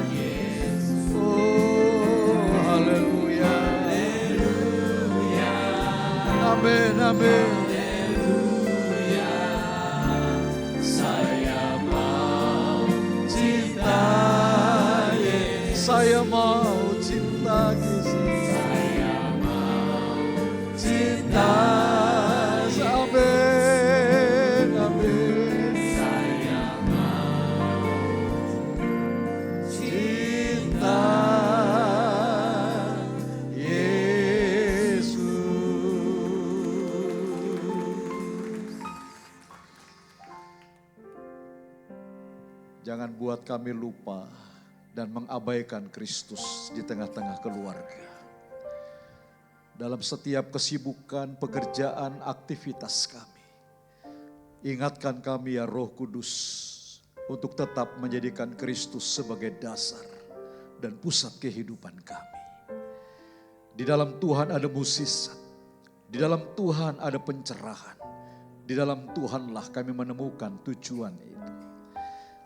Yesus. Oh, haleluya. Amin, amin. Saya mau cinta Yesus. Saya mau cinta Yesus. Saya mau cinta Amin, amin. Saya mau Cinta Yesus. Jangan buat kami lupa dan mengabaikan Kristus di tengah-tengah keluarga. Dalam setiap kesibukan, pekerjaan, aktivitas kami. Ingatkan kami ya Roh Kudus untuk tetap menjadikan Kristus sebagai dasar dan pusat kehidupan kami. Di dalam Tuhan ada mukjizat, Di dalam Tuhan ada pencerahan. Di dalam Tuhanlah kami menemukan tujuan itu.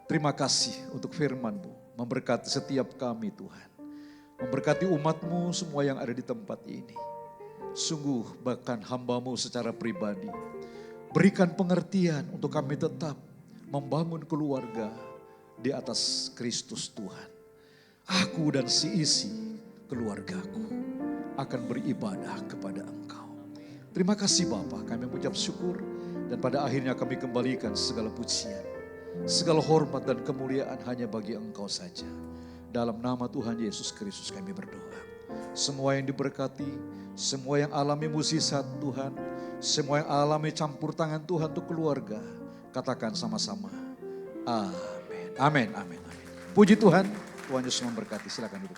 Terima kasih untuk firman-Mu, memberkati setiap kami Tuhan. Memberkati umat-Mu semua yang ada di tempat ini. Sungguh bahkan hamba-Mu secara pribadi. Berikan pengertian untuk kami tetap membangun keluarga di atas Kristus Tuhan. Aku dan si isi keluargaku akan beribadah kepada Engkau. Terima kasih Bapa, kami mengucap syukur dan pada akhirnya kami kembalikan segala pujian, segala hormat dan kemuliaan hanya bagi Engkau saja. Dalam nama Tuhan Yesus Kristus kami berdoa. Semua yang diberkati, semua yang alami mukjizat Tuhan, semua yang alami campur tangan Tuhan untuk keluarga, katakan sama-sama, amin, amin, amin, amin. Puji Tuhan, Tuhan Yesus memberkati, silakan duduk.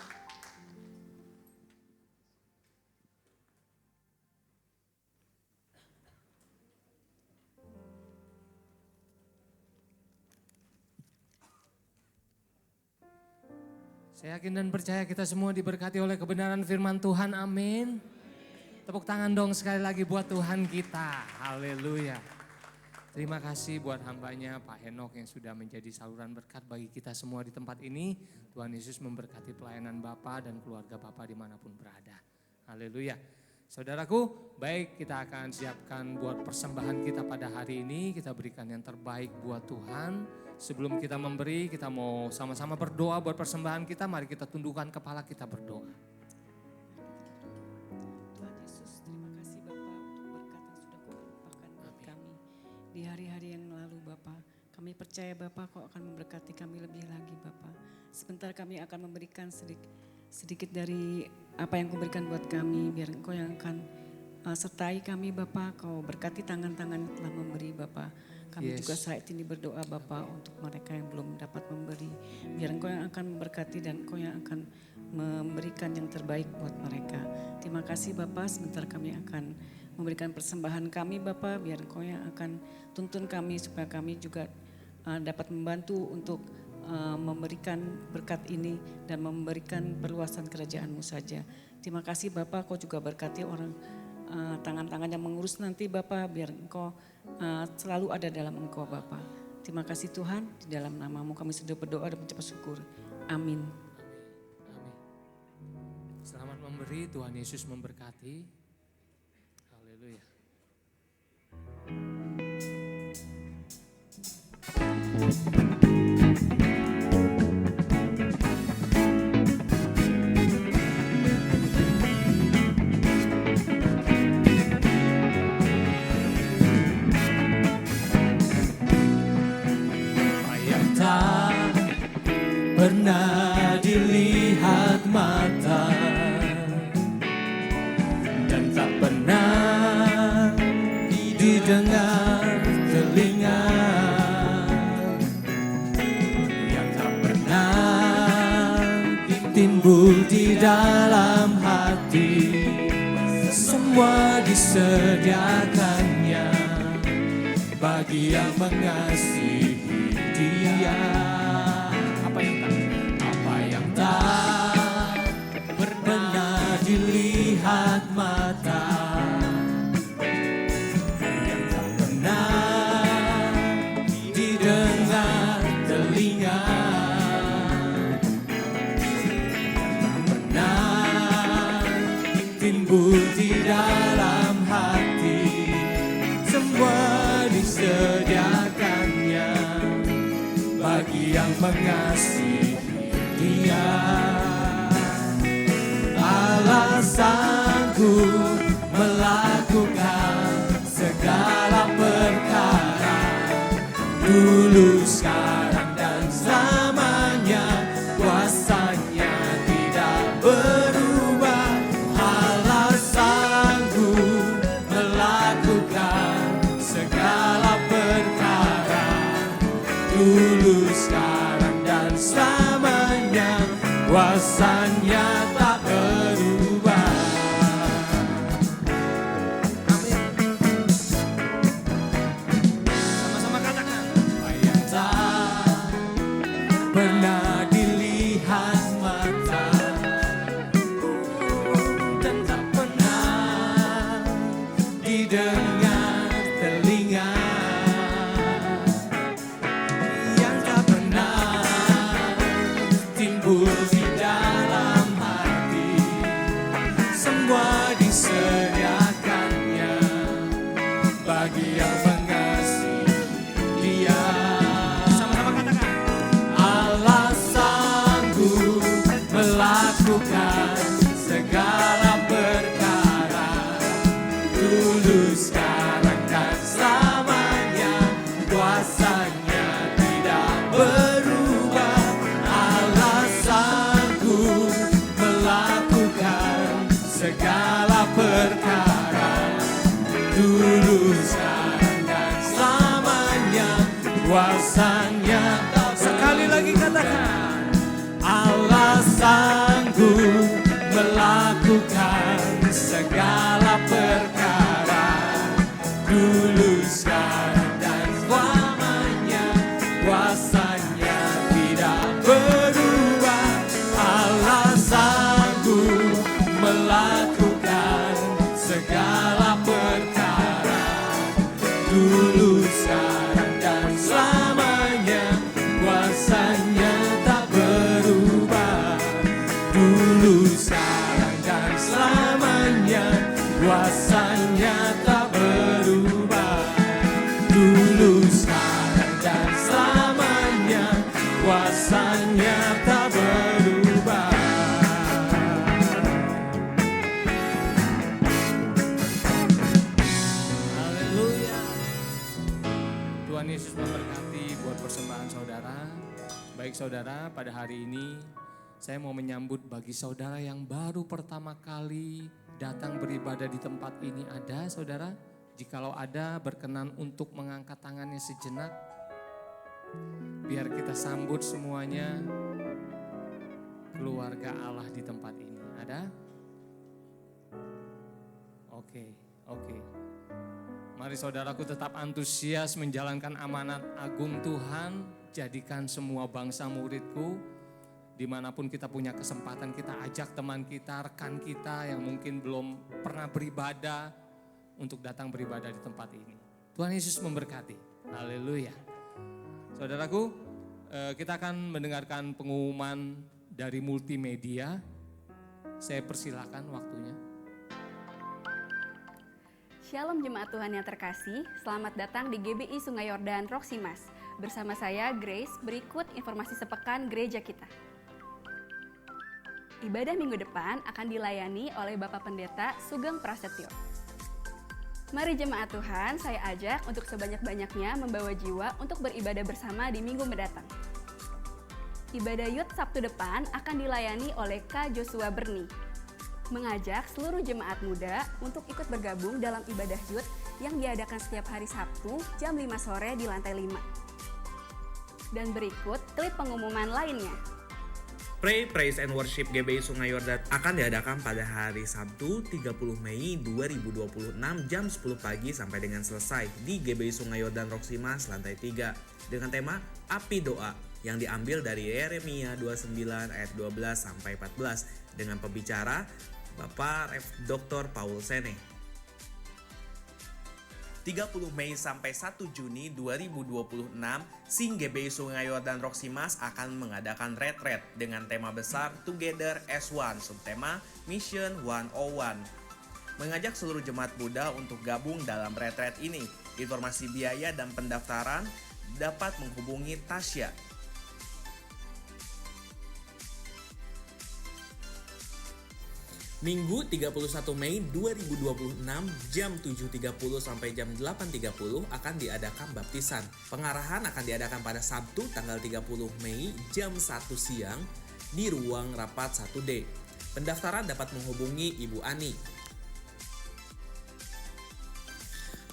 Saya yakin dan percaya kita semua diberkati oleh kebenaran firman Tuhan, amin. Tepuk tangan dong sekali lagi buat Tuhan kita, haleluya. Terima kasih buat hambanya Pak Henok yang sudah menjadi saluran berkat bagi kita semua di tempat ini. Tuhan Yesus memberkati pelayanan Bapak dan keluarga Bapak dimanapun berada, haleluya. Saudaraku, baik kita akan siapkan buat persembahan kita pada hari ini. Kita berikan yang terbaik buat Tuhan. Sebelum kita memberi, kita mau sama-sama berdoa buat persembahan kita. Mari kita tundukkan kepala, kita berdoa. Tuhan Yesus, terima kasih Bapak untuk berkat yang sudah Kau limpahkan buat kami. Di hari-hari yang lalu Bapak, kami percaya Bapak Kau akan memberkati kami lebih lagi Bapak. Sebentar kami akan memberikan sedikit dari apa yang Kau berikan buat kami. Biar Engkau yang akan sertai kami Bapak. Kau berkati tangan-tangan yang telah memberi Bapak. Kami juga saat ini berdoa Bapak untuk mereka yang belum dapat memberi. Biar Engkau yang akan memberkati dan Engkau yang akan memberikan yang terbaik buat mereka. Terima kasih Bapak, sebentar kami akan memberikan persembahan kami Bapak. Biar Engkau yang akan tuntun kami supaya kami juga dapat membantu untuk memberikan berkat ini dan memberikan perluasan kerajaan-Mu saja. Terima kasih Bapak, Kau juga berkati orang tangan-tangan yang mengurus nanti Bapak, biar Engkau selalu ada dalam Engkau Bapak. Terima kasih Tuhan, di dalam nama-Mu kami sudah berdoa dan mengucap syukur. Amin. Selamat memberi, Tuhan Yesus memberkati. Haleluya. Pernah dilihat mata dan tak pernah didengar telinga, yang tak pernah timbul di dalam hati, semua disediakannya bagi yang mengasihi Dia. Tak pernah dilihat mata, yang tak pernah didengar telinga, yang tak pernah timbul di dalam hati, semua disediakannya bagi yang mengasihi Dia. Allah sanggup melakukan segala perkara, dulu, sekarang, dan selamanya. Kuasanya tidak berubah. Allah sanggup melakukan segala perkara, dulu, sekarang, dan selamanya. Kuasanya tak berubah. Amin. Sama-sama katakan. Apa yang tak pernah dilihat mata, segala perkara, dulu sekarang dan selamanya. Kuasanya, sekali lagi katakan, Allah sanggup melakukan segala perkara, dulu sekarang dan selamanya. Kuasanya tidak berubah. Allah sanggup melakukan segala perkara, dulu sekarang dan selamanya. Kuasanya tak berubah, dulu sekarang dan selamanya. Kuasanya tak berubah, dulu sekarang dan selamanya. Kuasanya tak berubah. Haleluya. Tuhan Yesus memberkati buat persembahan saudara. Baik saudara, pada hari ini saya mau menyambut bagi saudara yang baru pertama kali datang beribadah di tempat ini. Ada saudara? Jikalau ada, berkenan untuk mengangkat tangannya sejenak. Biar kita sambut semuanya keluarga Allah di tempat ini. Ada? Oke. Mari saudaraku tetap antusias menjalankan amanat agung Tuhan. Jadikan semua bangsa muridku. Dimanapun kita punya kesempatan, kita ajak teman kita, rekan kita yang mungkin belum pernah beribadah untuk datang beribadah di tempat ini. Tuhan Yesus memberkati. Haleluya. Saudaraku, kita akan mendengarkan pengumuman dari multimedia. Saya persilakan waktunya. Shalom jemaat Tuhan yang terkasih, selamat datang di GBI Sungai Yordan Roksimas. Bersama saya Grace, berikut informasi sepekan gereja kita. Ibadah minggu depan akan dilayani oleh Bapak Pendeta Sugeng Prasetyo. Mari jemaat Tuhan, saya ajak untuk sebanyak-banyaknya membawa jiwa untuk beribadah bersama di minggu mendatang. Ibadah Youth Sabtu depan akan dilayani oleh Kak Joshua Berni. Mengajak seluruh jemaat muda untuk ikut bergabung dalam ibadah Youth yang diadakan setiap hari Sabtu jam 5 sore di lantai 5. Dan berikut klip pengumuman lainnya. Pray, Praise and Worship GBI Sungai Yordan akan diadakan pada hari Sabtu 30 Mei 2026 jam 10 pagi sampai dengan selesai di GBI Sungai Yordan Roksimas lantai 3 dengan tema Api Doa yang diambil dari Yeremia 29 ayat 12 sampai 14 dengan pembicara Bapak Rev. Dr. Paul Sene. 30 Mei sampai 1 Juni 2026, Sing GBI Sungai Yordan Roksimas akan mengadakan retreat dengan tema besar Together as One, subtema Mission 101. Mengajak seluruh jemaat muda untuk gabung dalam retreat ini. Informasi biaya dan pendaftaran dapat menghubungi Tasya. Minggu 31 Mei 2026 jam 7.30 sampai jam 8.30 akan diadakan baptisan. Pengarahan akan diadakan pada Sabtu tanggal 30 Mei jam 1 siang di ruang rapat 1D. Pendaftaran dapat menghubungi Ibu Ani.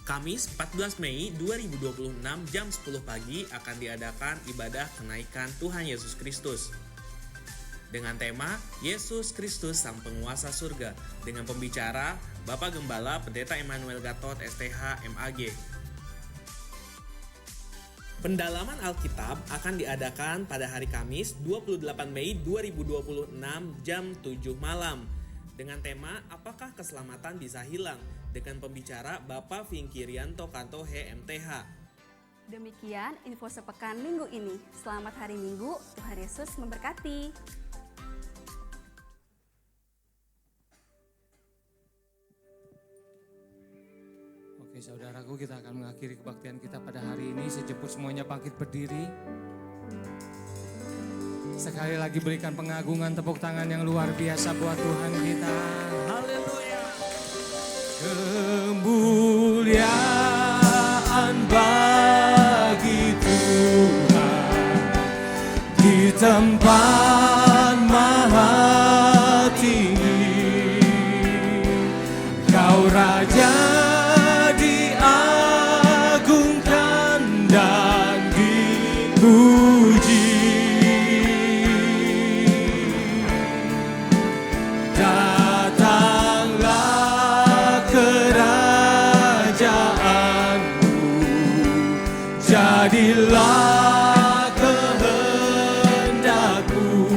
Kamis 14 Mei 2026 jam 10 pagi akan diadakan ibadah kenaikan Tuhan Yesus Kristus dengan tema Yesus Kristus Sang Penguasa Surga dengan pembicara Bapak Gembala Pendeta Emmanuel Gatot STH MAG. Pendalaman Alkitab akan diadakan pada hari Kamis 28 Mei 2026 jam 7 malam dengan tema Apakah Keselamatan Bisa Hilang dengan pembicara Bapak Vinkirianto Kanto HMTH. Demikian info sepekan minggu ini. Selamat hari Minggu, Tuhan Yesus memberkati. Oke saudaraku, kita akan mengakhiri kebaktian kita pada hari ini. Sejemput semuanya bangkit berdiri. Sekali lagi berikan pengagungan tepuk tangan yang luar biasa buat Tuhan kita. Haleluya. Kemuliaan bagi Tuhan di tempat maha tinggi. Kau Raja diagungkan dan dipuji. Datanglah kerajaanmu, jadilah kehendakmu.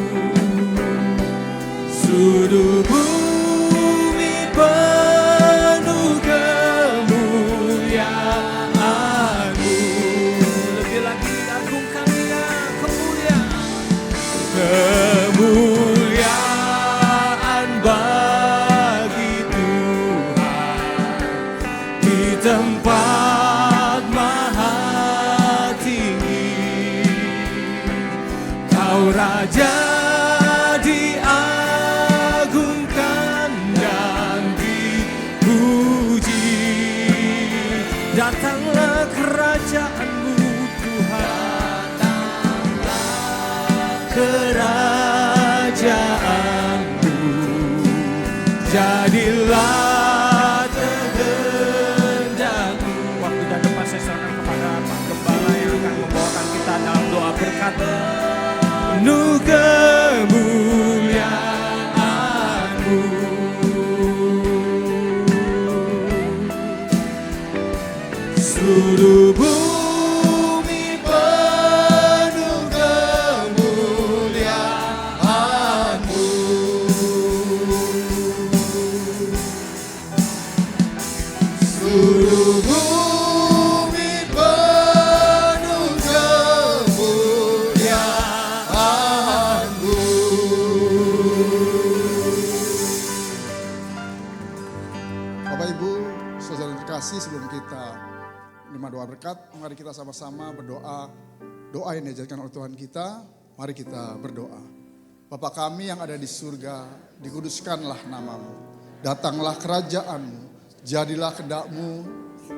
Seluruh bumi penuh kemuliaan-Mu. Lebih lagi agungkan Dia, kemuliaan bagi Tuhan di tempat maha tinggi. Kau Raja diagungkan dan dipuji. Datanglah kerajaan-Mu Tuhan, datanglah kerajaan-Mu, jadilah kehendak-Mu. Waktu dan tempat saya serahkan kepada Pak Gembala yang akan membawakan kita dalam doa berkat penuh kemuliaan-Mu. Seluruh bumi penuh kemuliaan-Mu. Seluruh bumi penuh kemuliaan-Mu. Bapak Ibu, saudara yang terkasih, sebelum kita menerima doa berkat, mari kita sama-sama berdoa. Doa yang diajarkan oleh Tuhan kita, mari kita berdoa. Bapa kami yang ada di surga, dikuduskanlah namamu. Datanglah kerajaan-Mu, jadilah kehendak-Mu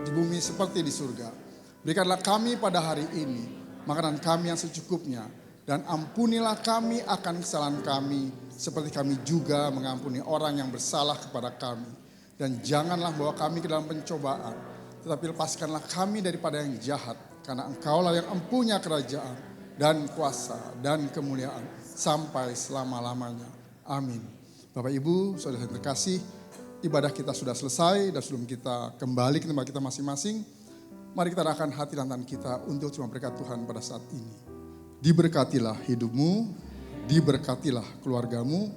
di bumi seperti di surga. Berikanlah kami pada hari ini makanan kami yang secukupnya, dan ampunilah kami akan kesalahan kami, seperti kami juga mengampuni orang yang bersalah kepada kami. Dan janganlah bawa kami ke dalam pencobaan, tetapi lepaskanlah kami daripada yang jahat, karena Engkaulah yang empunya kerajaan dan kuasa dan kemuliaan sampai selama-lamanya. Amin. Bapak Ibu, saudara yang terkasih, ibadah kita sudah selesai dan sebelum kita kembali ke tempat kita masing-masing, mari kita arahkan hati dan tangan kita untuk cuma berkat Tuhan pada saat ini. Diberkatilah hidupmu, diberkatilah keluargamu,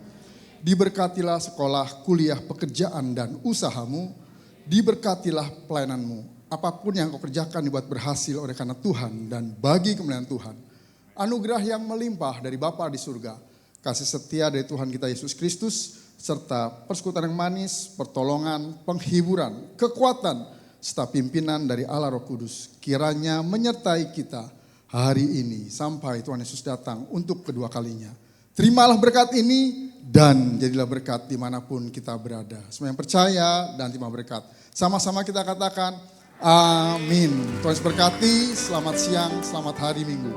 diberkatilah sekolah, kuliah, pekerjaan, dan usahamu. Diberkatilah pelayananmu. Apapun yang kau kerjakan dibuat berhasil oleh karena Tuhan dan bagi kemuliaan Tuhan. Anugerah yang melimpah dari Bapa di surga, kasih setia dari Tuhan kita Yesus Kristus, serta persekutuan yang manis, pertolongan, penghiburan, kekuatan, serta pimpinan dari Allah Roh Kudus, kiranya menyertai kita hari ini sampai Tuhan Yesus datang untuk kedua kalinya. Terimalah berkat ini dan jadilah berkat dimanapun kita berada. Semua yang percaya dan terima berkat. Sama-sama kita katakan amin. Tuhan Yesus berkati, selamat siang, selamat hari Minggu.